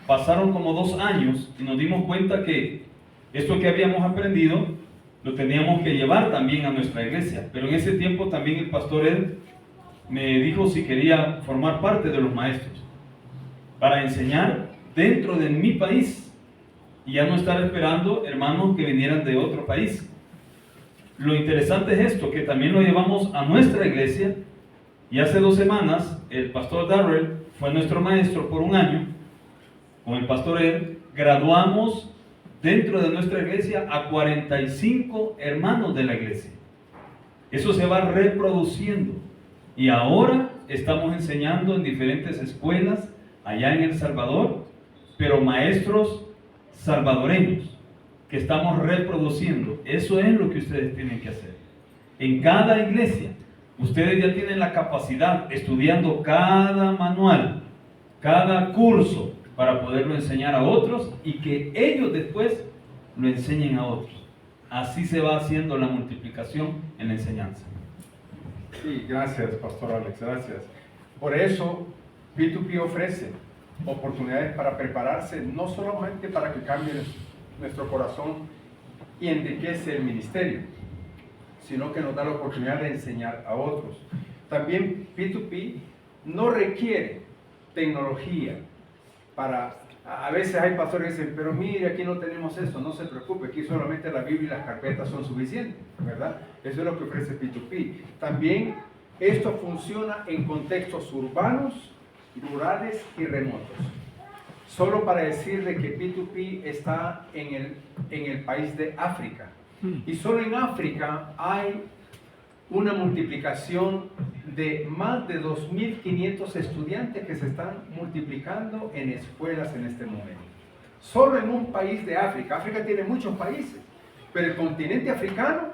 Speaker 6: pasaron como 2 años y nos dimos cuenta que esto que habíamos aprendido lo teníamos que llevar también a nuestra iglesia. Pero en ese tiempo también el pastor Ed me dijo si quería formar parte de los maestros para enseñar dentro de mi país y ya no estar esperando hermanos que vinieran de otro país. Lo interesante es esto, que también lo llevamos a nuestra iglesia, y hace 2 semanas el pastor Darrell fue nuestro maestro por 1 año. Con el pastor Ed graduamos dentro de nuestra iglesia a 45 hermanos de la iglesia. Eso se va reproduciendo y ahora estamos enseñando en diferentes escuelas allá en El Salvador, pero maestros salvadoreños que estamos reproduciendo. Eso es lo que ustedes tienen que hacer. En cada iglesia, ustedes ya tienen la capacidad, estudiando cada manual, cada curso, para poderlo enseñar a otros y que ellos después lo enseñen a otros. Así se va haciendo la multiplicación en la enseñanza.
Speaker 10: Sí, gracias, Pastor Alex, gracias. Por eso, P2P ofrece oportunidades para prepararse, no solamente para que cambie nuestro corazón y enriquece el ministerio, sino que nos da la oportunidad de enseñar a otros. También P2P no requiere tecnología para... A veces hay pastores que dicen, pero mire, aquí no tenemos eso, no se preocupe, aquí solamente la Biblia y las carpetas son suficientes, ¿verdad? Eso es lo que ofrece P2P. También esto funciona en contextos urbanos, rurales y remotos. Solo para decirle que P2P está en el país de África. Y solo en África hay una multiplicación de más de 2.500 estudiantes que se están multiplicando en escuelas en este momento. Solo en un país de África. África tiene muchos países, pero el continente africano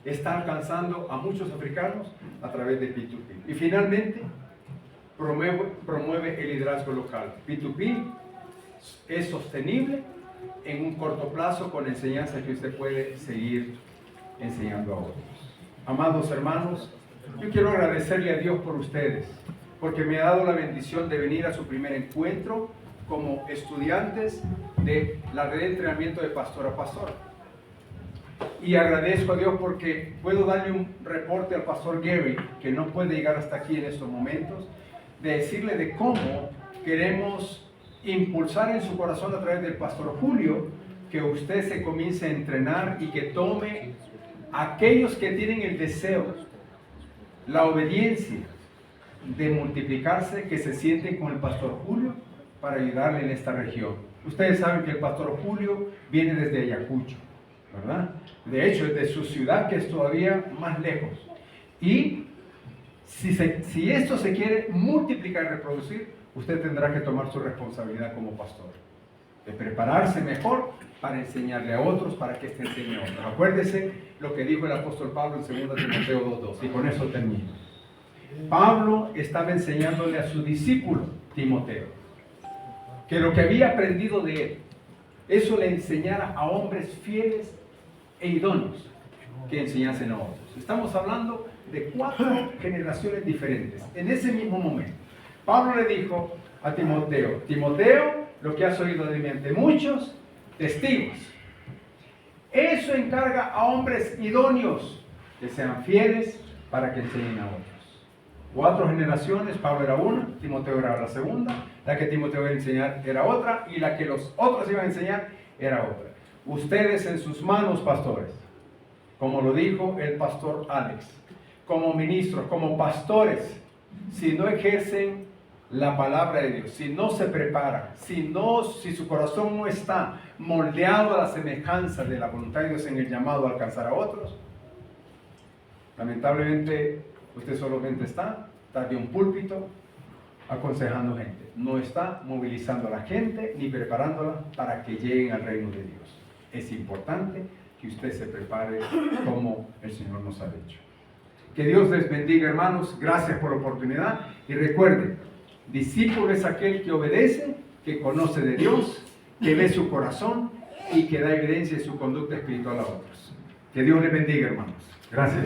Speaker 10: está alcanzando a muchos africanos a través de P2P. Y finalmente, promueve el liderazgo local. P2P es sostenible en un corto plazo con la enseñanza que usted puede seguir enseñando a otros. Amados hermanos, yo quiero agradecerle a Dios por ustedes, porque me ha dado la bendición de venir a su primer encuentro como estudiantes de la red de entrenamiento de pastor a pastor. Y agradezco a Dios porque puedo darle un reporte al pastor Gary, que no puede llegar hasta aquí en estos momentos, de decirle de cómo queremos impulsar en su corazón a través del pastor Julio, que usted se comience a entrenar y que tome aquellos que tienen el deseo, la obediencia de multiplicarse, que se sienten con el pastor Julio para ayudarle en esta región. Ustedes saben que el pastor Julio viene desde Ayacucho, ¿verdad? De hecho, es de su ciudad, que es todavía más lejos. Y si esto se quiere multiplicar y reproducir, usted tendrá que tomar su responsabilidad como pastor, de prepararse mejor para enseñarle a otros, para que éste enseñe a otros. Acuérdese lo que dijo el apóstol Pablo en 2 Timoteo 2:2, y con eso termino. Pablo estaba enseñándole a su discípulo Timoteo que lo que había aprendido de él, eso le enseñara a hombres fieles e idóneos que enseñasen a otros. Estamos hablando de 4 generaciones diferentes en ese mismo momento. Pablo le dijo a Timoteo: Timoteo, lo que has oído de mí ante muchos testigos, eso encarga a hombres idóneos que sean fieles para que enseñen a otros. 4 generaciones, Pablo era una, Timoteo era la segunda, la que Timoteo iba a enseñar era otra, y la que los otros iban a enseñar era otra. Ustedes en sus manos, pastores, como lo dijo el pastor Alex, como ministros, como pastores, si no ejercen la palabra de Dios, si no se preparan, si su corazón no está moldeado a la semejanza de la voluntad de Dios en el llamado a alcanzar a otros, lamentablemente usted solamente está tras de un púlpito aconsejando gente, no está movilizando a la gente ni preparándola para que lleguen al reino de Dios. Es importante que usted se prepare como el Señor nos ha dicho. Que Dios les bendiga, hermanos. Gracias por la oportunidad. Y recuerden, discípulo es aquel que obedece, que conoce de Dios, que ve su corazón y que da evidencia de su conducta espiritual a otros. Que Dios les bendiga, hermanos. Gracias.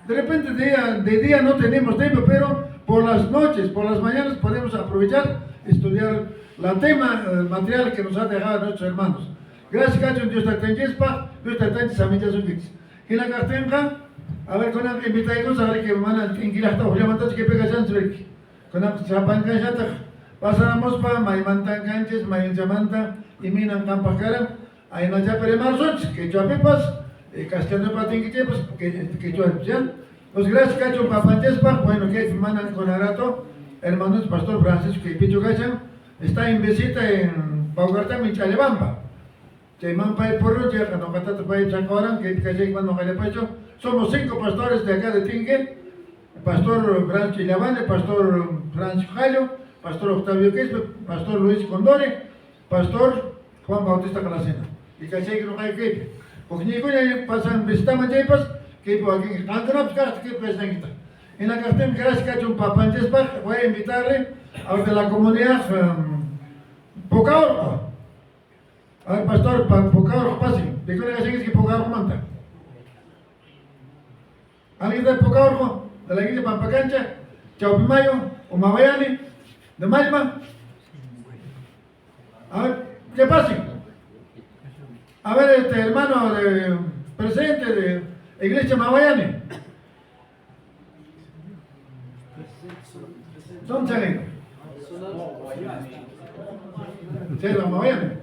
Speaker 2: De repente de día no tenemos tiempo, pero por las noches, por las mañanas podemos aprovechar, estudiar el tema, el material que nos ha dejado nuestros hermanos. Gracias, Cacho, Dios te tenga, Dios te tenga, Samilla Zunix. Y la cartenja, a ver, con la invitados, a ver que van a inquilar, ya mandas que pega Sansvik. Con la chapanca ya te pasamos para Maimantan Canches, Mayamanta, y Minan Campacara, ahí no ya peremar sonch, que yo pepas. Castellano para ti que yo pues gracias Cacho Papanchespa, bueno que mandan con Arato, hermanos Pastor Francisco que Picho Cachan, está en visita en Paugarta, Michalebamba. Chayman Pai Porro, ya no Catata Pai Chacoran, que Cachan no Calepacho, somos 5 pastores de acá de Tingue, Pastor Francisco Chilavane, Pastor Francisco Jallo, Pastor Octavio Quispe, Pastor Luis Condore, Pastor Juan Bautista Calacena. Y Cachan que no hay que porque ni cuando pasan visitamos jaipas que por aquí antes que presentan kita. En la cartel gracias que un papanchespa voy a invitarle a los de la comunidad Pocaorco. Al pastor Pocaorco pase. ¿De qué le hacen que Pocaorco manta? ¿Alguien de Pocaorco? De la iglesia Pampacancha, Chaupimayo, Umabayani, de Malma. A ver, ¿qué pasa? A ver, hermano presente de Iglesia Mawayane. ¿Son chalenos? Sí, la Mawayane.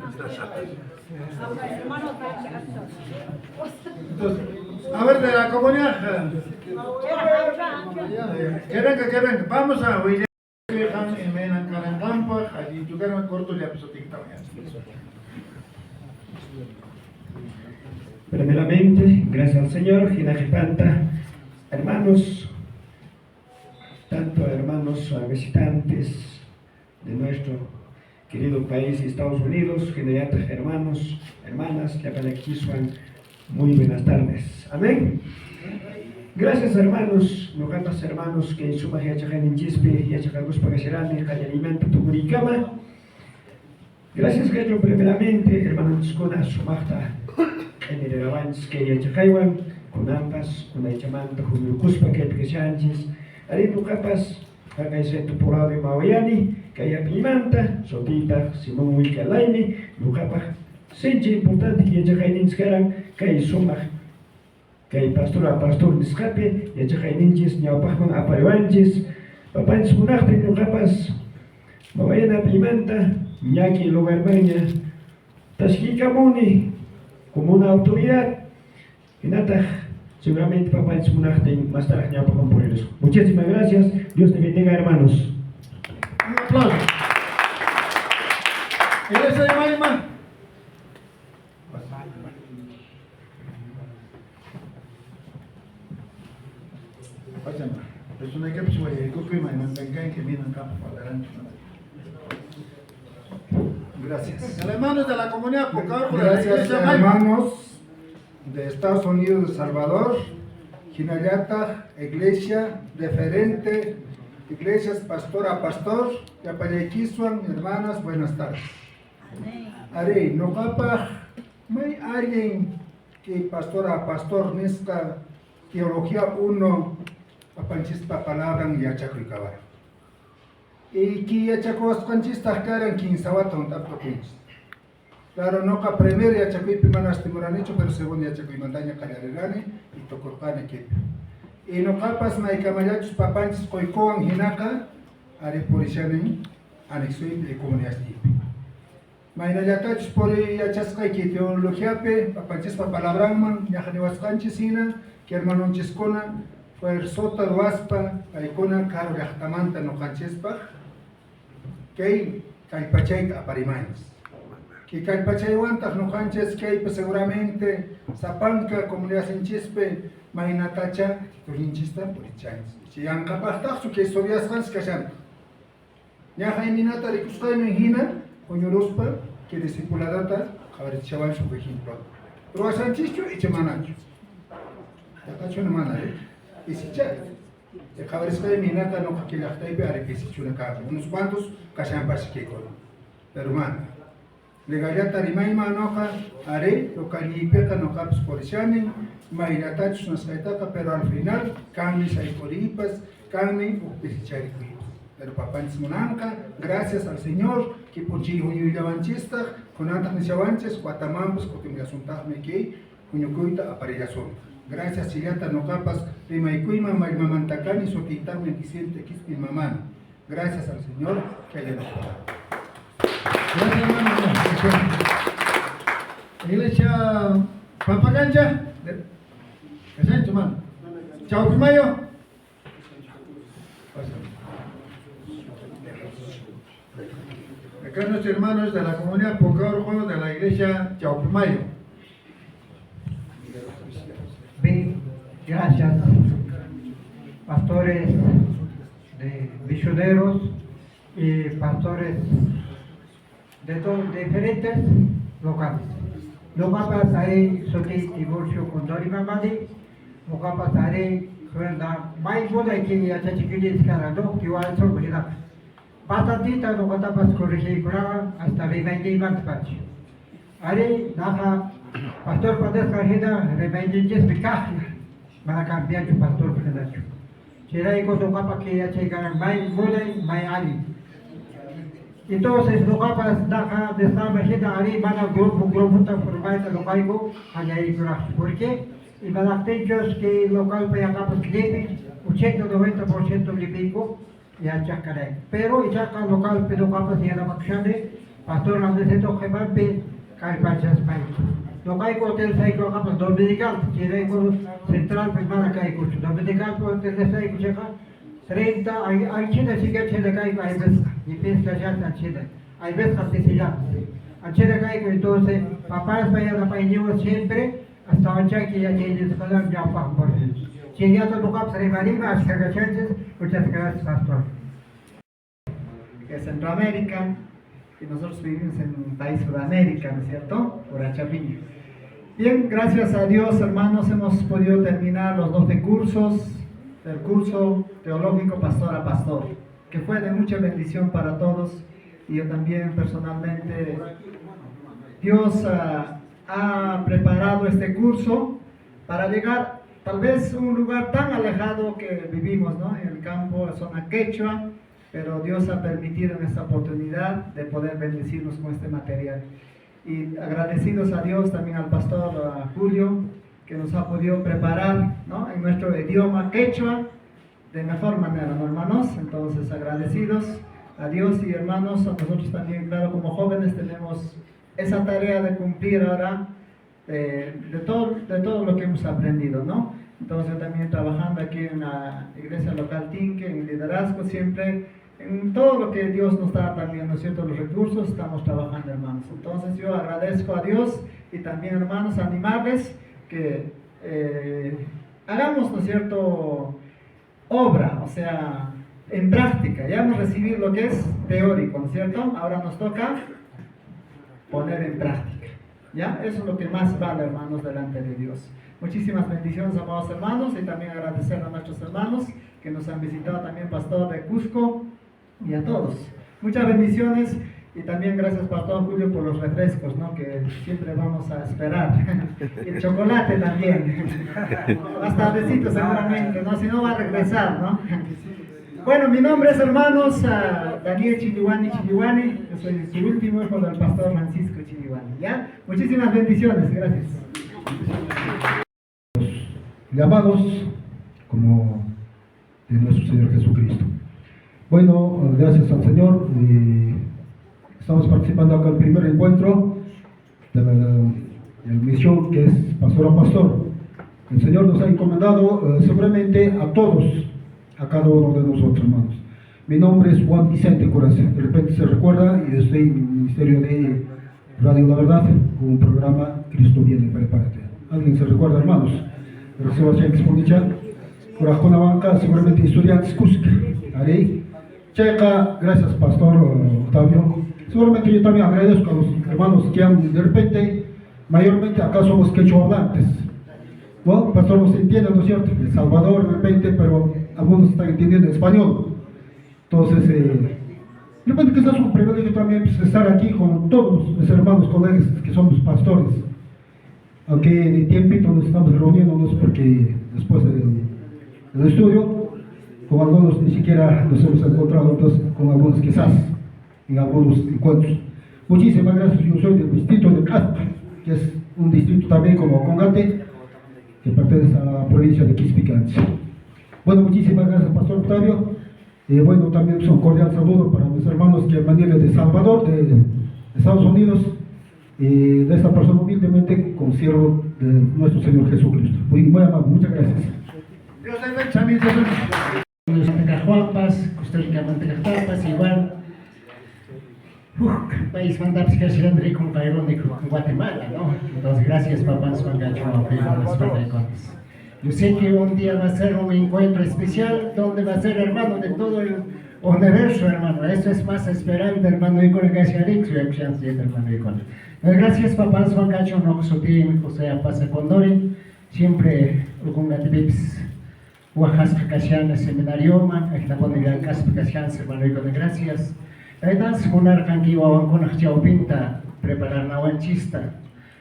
Speaker 2: Entonces, a ver, de la comunidad. Que venga. Vamos a oír. En Menan Carangampa, allí jugaron corto y apisoticta.
Speaker 5: Primeramente, gracias al Señor, Ginajipanta, hermanos, tanto hermanos visitantes de nuestro querido país, Estados Unidos, hermanos, hermanas, muy buenas tardes. Amén. Gracias hermanos, nogatas hermanos que en suma yachajan en Chispe, yachajagos pagasirani, alimento tuburicama. Gracias que yo primeramente, hermanos, con sumachta. en el avance que ya chakaiwan, con ambas, con el chamanta, con el cuspa que te chanches, aripo capas, acá ese temporada de Mawayani, que haya pimanta, sotita, Simón Wicalaini, Lucapa, senche importante que ya chakainin sekarang, que hay sumach, que hay pastor a pastor de escape, ya chakaininches, ñaupajman apariwanches, papanches munachte, Lucapas, Mawayana pimanta, ñaki lugar baña, Tashkikamuni, como una autoridad, y nada, seguramente papá es un arte más tarde por eso. Muchísimas gracias, Dios te bendiga, hermanos.
Speaker 2: Un aplauso. Iglesia de Maima. Es una que pues voy a Maima, vengan que vienen acá para adelante. Gracias. Hermanos de la comunidad, por favor, por la
Speaker 3: Gracias,
Speaker 2: iglesia Maima.
Speaker 3: hermanos de Estados Unidos, de Salvador, Jinayata, iglesia referente, iglesias pastor a pastor, Yapayaquisuan, hermanas, buenas tardes. Are, no capa, no hay alguien que pastor a pastor, nesta teología uno, apanchispa palabra y yachacuicabara. Y que yachacos canchista caran quinzawaton taptopins. Claro, no que primero yachacuipi manas timuranicho, pero segundo yachacuipi mandaña callarirane y tocorcane que. Y no capas maicamayachos papanchis coicoan hinaka, are porishanen, anexuip y comuniastipi. Mainayatachos por yachascai que teologiape, papanchis pa palabranman, yajaniwascanchisina, que hermanon chiscona, fue sota duaspa, aikona caro yachtamanta no canchespa, que caipachay aparimanes. Que calpachaywantas no canches que seguramente zapanca comunidad en chispe mainatacha turinchista por chans si han capaz su que sobias hans kashan ya jaiminata rikuskai hina coñorospa que discipuladata javer chaval su ejemplo pero sanchicho y chemanacho ya cacho no mana y si cha de javer skai minata no que la taipe are que si chuna ka unos cuantos kashan pas que con pero man Legayata rimaima noca, are, lo calipeca no caps por shaning, mainatachos nos caetaca, pero al final, camis hay coripas, cami o pesicharicuitos. Pero papanchis monanca, gracias al Señor, que por chiho y yavanchista, con antas nishavanches, guatamampos, porque me asuntas me que, cuñucuita aparellazón. Gracias, chilata no capas, rimaikuima, maimamantacani, sotitar 27 kispin mamán. Gracias al Señor que haya dado.
Speaker 2: Gracias, hermano. Iglesia Pampacancha, presente, hermano. Chao, Primayo. Acá nuestros hermanos de la comunidad Pocaorjo de la iglesia Chaupimayo.
Speaker 3: Bien, gracias, pastores de misioneros y pastores de todos diferentes locales. Lo capas ahí soy divorcio con Dori Mamadi, lo capas ahí suelda más boda que ya chiquillos carando que igual son buenas. Patantita lo capas corregir hasta revendi y mantepacho. Ahí nada pastor Padre Carrera revendi es pecado, para cambiar su pastor Pedro. Será que cuando capa que ya llegan más boda y más ali. Entonces, lo capas daca de esta manera ahí van a grupo tan formado lo caigo allá ahí gracias. ¿Por qué? Y me da que local para capas clipes, 80-90% lipico ya chacaré. Pero ya que local pero capas ya la maxande, pastor la de esto que van pe cae panchas país. Lo caigo hotel saiko capas dominical, que central primera caigo, dominical hotel de saiko checa. 30, hay chile sigue chile caigo hay veces y piensa ya está chile hay veces que ya chile caigo entonces papás para la pañuelo siempre hasta allá que ya tiene escuela ya para por si ya todo cap se revalida hasta que chances muchas gracias pastor
Speaker 11: de Centroamérica y nosotros vivimos en un país Sudamérica, ¿no es cierto? Por Achapingo. Bien, gracias a Dios hermanos hemos podido terminar los 12 cursos del curso teológico pastor a pastor, que fue de mucha bendición para todos y yo también personalmente. Dios ha preparado este curso para llegar tal vez a un lugar tan alejado que vivimos, ¿no? En el campo, zona quechua, pero Dios ha permitido en esta oportunidad de poder bendecirnos con este material. Y agradecidos a Dios, también al pastor Julio, que nos ha podido preparar, ¿no? En nuestro idioma quechua de mejor manera, ¿no, hermanos? Entonces, agradecidos a Dios y hermanos, a nosotros también, claro, como jóvenes tenemos esa tarea de cumplir ahora de todo lo que hemos aprendido, ¿no? Entonces, también trabajando aquí en la iglesia local Tinque, en liderazgo, siempre en todo lo que Dios nos da también, ¿no es cierto? Los recursos, estamos trabajando, hermanos. Entonces, yo agradezco a Dios y también, hermanos, animarles que hagamos, ¿no es cierto?, obra, o sea, en práctica. Ya hemos recibido lo que es teórico, ¿no es cierto? Ahora nos toca poner en práctica, ¿ya? Eso es lo que más vale, hermanos, delante de Dios. Muchísimas bendiciones, amados hermanos, y también agradecer a nuestros hermanos que nos han visitado, también pastor de Cusco, y a todos. Muchas bendiciones, y también gracias, pastor Julio, por los refrescos, ¿no? Que siempre vamos a esperar. Y el chocolate también. Más tardecito seguramente, ¿no? Si no va a regresar, ¿no? Bueno, mi nombre es, hermanos, Daniel Chiliwani. Yo soy su último hijo del pastor Francisco Chiliwani, ¿ya? Muchísimas bendiciones, gracias.
Speaker 3: Llamados como de nuestro Señor Jesucristo. Bueno, gracias al Señor. Estamos participando acá en el primer encuentro de la misión que es pastor a pastor. El Señor nos ha encomendado seguramente a todos, a cada uno de nosotros, hermanos. Mi nombre es Juan Vicente Corazón. De repente se recuerda, y yo estoy en el Ministerio de Radio La Verdad, con un programa Cristo viene, prepárate. ¿Alguien se recuerda, hermanos? Recibo a expondicha, Corajona Banca, seguramente estudiantes Cusca. Haré. Checa, gracias, pastor Octavio. Seguramente yo también agradezco a los hermanos que han, de repente, mayormente acá somos quechua hablantes. ¿No? Pastor nos entiende, ¿no es cierto? El Salvador, de repente, pero algunos están entendiendo español. Entonces, de repente quizás es un privilegio también pues, estar aquí con todos los hermanos, colegas que somos pastores. Aunque de tiempito nos estamos reuniéndonos porque después del estudio, con algunos ni siquiera nos hemos encontrado, entonces con algunos quizás en algunos encuentros. Muchísimas gracias. Yo soy del distrito de Casta, que es un distrito también como Congate, que pertenece a la provincia de Quispicanchi. Bueno, muchísimas gracias, pastor Octavio. Bueno, también un cordial saludo para mis hermanos que vienen de Salvador, de Estados Unidos, y de esta persona humildemente como siervo de nuestro Señor Jesucristo. Muy amable, muchas gracias.
Speaker 2: Dios te bendiga, amén.
Speaker 12: Juanpas, históricamente Cajapas, igual. País mandar que con Cairón de Guatemala, ¿no? Entonces, gracias, papás, yo sé que un día va a ser un encuentro especial donde va a ser hermano de todo el universo, hermano. Eso es más esperante, hermano, y con el Gaciarix, hermano, y con. Gracias, papás, Juan Cacho, no Sotim, José Apasa Condori, siempre con Gatipips. Oaxaca Casiana Seminario, esta ponía Caspa Casiana, hermano, y con gracias. Entonces, un arcanquivo con Achao Pinta, preparar la wanchista,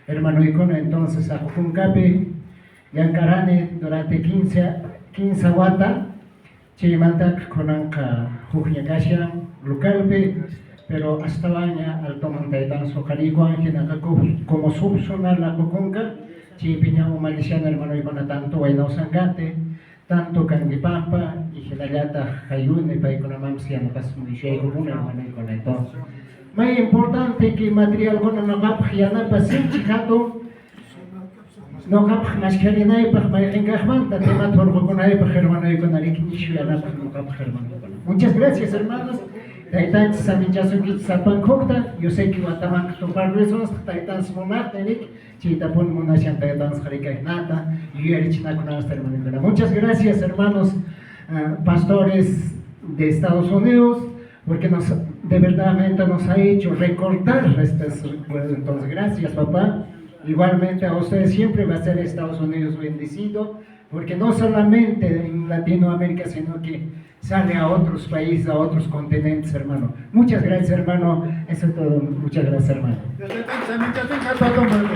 Speaker 12: hermano, y con entonces a Juncape, Yancarane, durante 15 guata, Chimantac con Anca, Jujñacasha, Lucalpe, pero hasta baña al Tomantaitán Sojarigua, como subsonar la Cocunca, Chipiña, Maliciana, hermano, y con tanto Guaynao Sangate. Tanto Cangipampa y Genayata Hayun y Paiconamamsian Pasmuishego, una hermana y con esto. Muy importante que material con no cap Hianapa Sinchicato no cap Mascarina y Pajmaingahman, Tatema Torgo con Aipa Germano y con Arikinishu y Anapa no cap Germano. Muchas gracias, hermanos. Taitan Samichasu Kitsapan Kokta, yo sé que Guataman Topar Resos, Taitan Smonatenik, Chitapun Munashan Taitan Harikainata, y Erichinakunas Terminal. Muchas gracias, hermanos pastores de Estados Unidos, porque de verdad nos ha hecho recordar estas. Entonces, gracias, papá. Igualmente a ustedes siempre va a ser Estados Unidos bendecido, porque no solamente en Latinoamérica, sino que sale a otros países, a otros continentes, hermano. Muchas gracias, hermano. Eso es todo. Muchas gracias, hermano.
Speaker 2: Dios te bendiga, amén.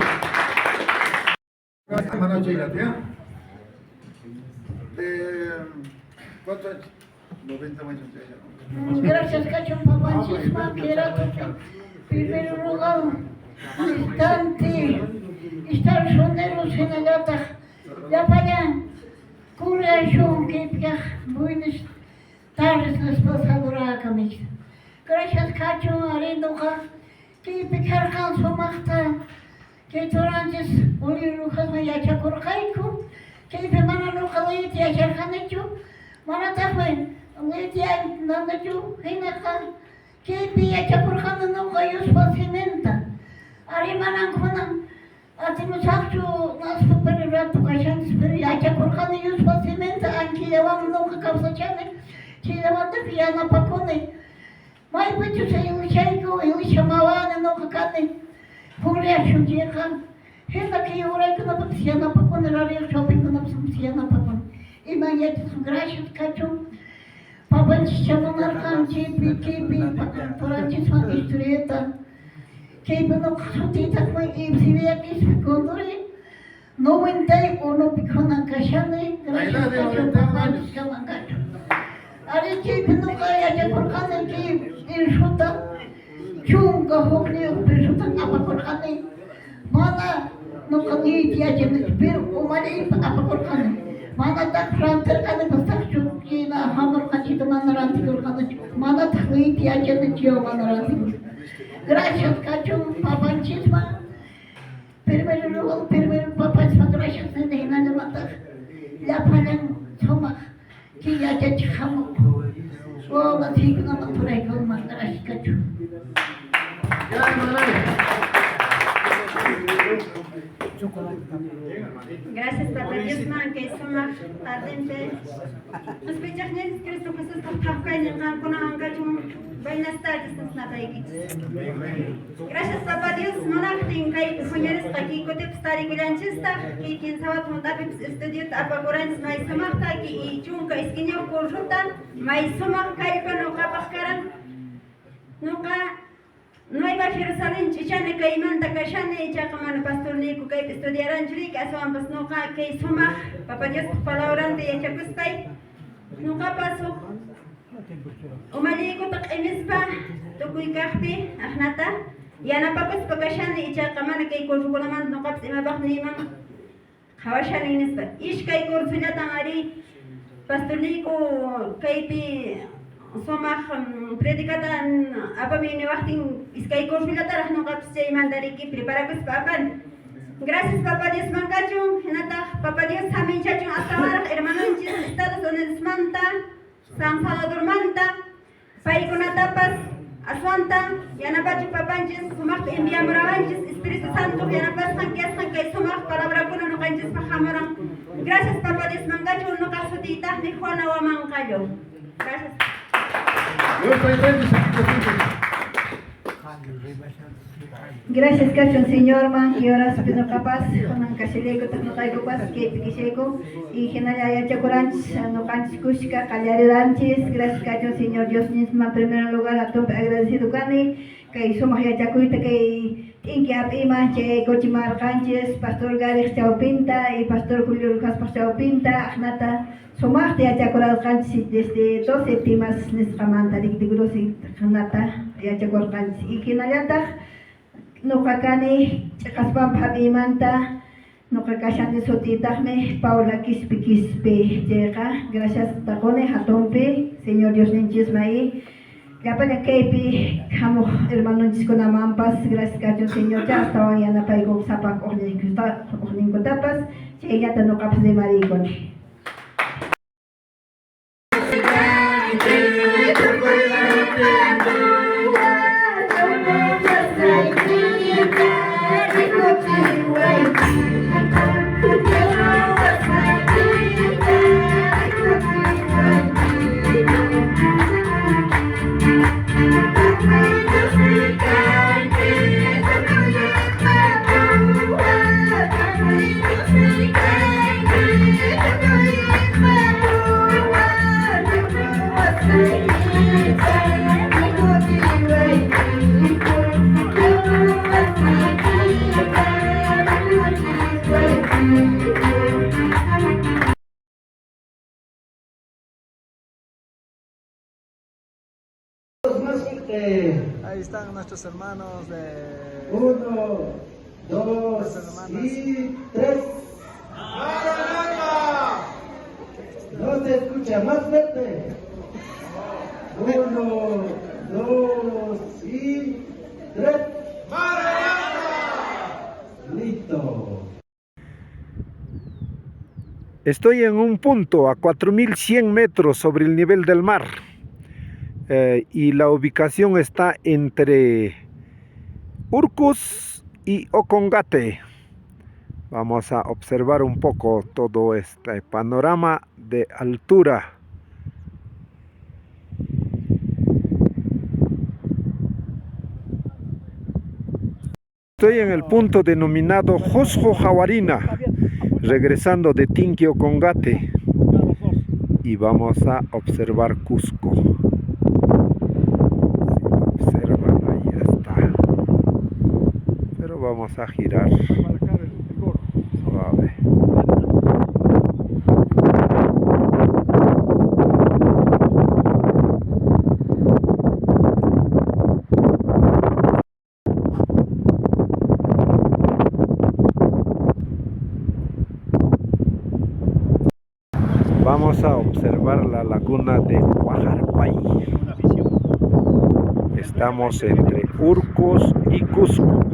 Speaker 2: Hermano Chila, ¿ya? ¿Cuántos años? 90 años.
Speaker 13: Gracias, Cacho, papá, chisma, quiero primero lugar, instante, estar soneros en el ataque, ya para curación que buenas tardes, les pasadora a camisa. Gracias, Cacho, arendoja, que picar canso machta, que torantes, olirujas me yacha corcaico, que de mana localite yacha canecho, mana tafen. Letia nanaju hinaka ke pia chakurkhana no gayus pasimenta ari manan khona atimu sakchu nas super rat kashan super ya chakurkhana yus pasimenta anki yavam no kapsa chane chi yavam de piana pakone mai puchu se ilchaiko ilchamawana no kakane purya chujeka hena ki ora kana patsiana pakone rari shopping kana patsiana pakone imanya gracias kachu Papanci chamanarkan kepi paranci swan istureta kepi no khutita kma ibsiria kis kondori 91 pikona kashane gracias chamangacho ari kepi no kaya jakurkane ki irshuta chunga hokni irshuta apakurkane mana no kani dia jenis bir umani apakurkane mana tak franter kane pasakchu kina hamar kachita mana rantikul kane mana takli tiaje ne tio mana rantikul gracias kachu papanchisma primero papanchisma gracias ne hinane mata la palan thoma ki yaje chhamu o matik na maturai kol gracias kachu
Speaker 14: Gracias, Papa Dios, man, que somos ardentes. Nos pedimos Cristo Jesús por Pafkain, con Angajum. Buenas tardes, gracias, Papa Dios, monarquín, que fueres aquí, que te estaré guianchista, que quien sabe montar estudios apagoran, mais somata, que chunga esquinio por ruta, mais somar caipa no capascaran, nunca. No hay a Jerusalén, chichane, que imanta, cachane, y chacaman, pastor Nico, que estudiarán chrik, a su ambas no que suma, Papa Dios, palabrante y chacustay, nunca pasó. Umaligo, tak emispa, tokuy kahpi, ahnata, y anapapos, pacachane, y chacaman, que corfulaman, no caps, y mabak niman, hawashan inispa. Ishka y corfilata mari, pastor Nico, que somos predicatan apa mini waktu iskai kurfila tarah nongkap seiman dari ki prepara kus papan. Gracias Papa Dios mangachu, henata Papa Dios hamin chachu asamar hermano en Estados Unidos manta, San Salvador manta, pai kunatapas aswanta, yanapachu papanchis sumak envia moravanchis Espíritu Santo yanapas hankai sumak palabra kuna no kanchis pahamarang. Gracias Papa Dios mangachu no kasutita ni Juana wa mangayo. Gracias.
Speaker 4: Gracias, Cacho, Señor, man, y ahora subiendo capaz, con un caseleco, no caigo pas, que piquiseco, y general ya chacoranch, no canchis cushka, calaridanches, gracias, Cacho, Señor, Dios mismo, en primer lugar, a tope agradecido, que somos ya chacuita, que inque apima, che cochimar canches, Pastor Garek Chaupinta, y Pastor Julio Lucas Chaupinta, Agnata, somos ya chacoral canchis, desde 12 primas, nescamanta, dictigrosi, Agnata, ya chacor canchis, y general no kakane kaspam phabimanta no kakashani sotitahme Paula kispe llega gracias takone hatompe Señor Dios ninchismai ya para kepi kamo hermano chiskona mampas gracias kacho Señor ya hasta hoy ana paigo sapak ornin kutapas ya ta no kaps de maricon.
Speaker 13: Thank you.
Speaker 11: Ahí están nuestros hermanos de...
Speaker 12: 1, 2 y 3. No se escucha, más fuerte. 1, 2 y 3. Listo.
Speaker 1: Estoy en un punto a 4100 metros sobre el nivel del mar y la ubicación está entre Urcus y Ocongate. Vamos a observar un poco todo este panorama de altura. Estoy en el punto denominado Josjo Jaguarina, regresando de Tinque Ocongate, y vamos a observar Cusco. Si lo observan, ahí está. Pero vamos a girar suave. Vamos a observar la laguna de Huajarpay. Estamos entre Urcos y Cusco.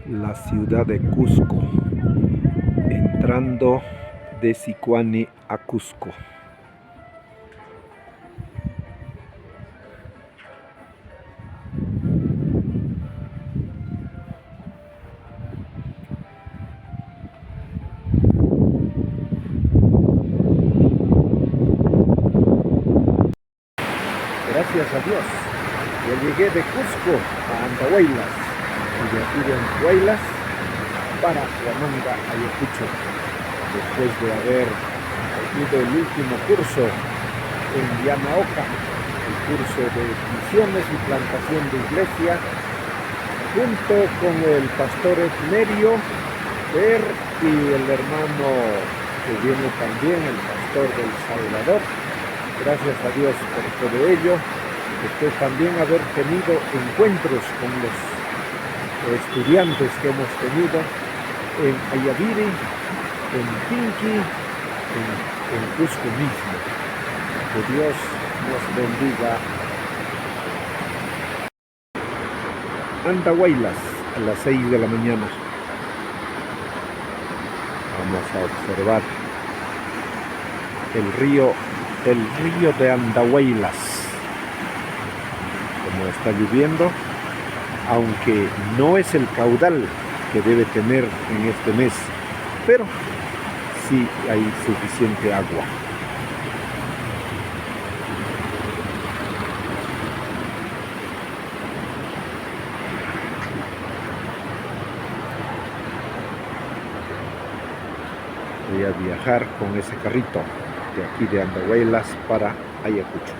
Speaker 1: La ciudad de Cusco, entrando de Sicuani a Cusco. Gracias a Dios, yo llegué de Cusco a Andahuaylas y de aquí de Andahuaylas para Huamanga, Ayacucho, después de haber ido el último curso en Yamaoka, el curso de misiones y plantación de iglesia, junto con el pastor Nerio Per y el hermano que viene también, el pastor del Salvador. Gracias a Dios por todo ello. Después también haber tenido encuentros con los estudiantes que hemos tenido en Ayaviri, en Tinqui, en Cusco mismo. Que Dios nos bendiga. Andahuaylas a las 6 de la mañana. Vamos a observar el río de Andahuaylas. Como está lloviendo, aunque no es el caudal que debe tener en este mes, pero sí hay suficiente agua. Voy a viajar con ese carrito de aquí de Andahuaylas para Ayacucho.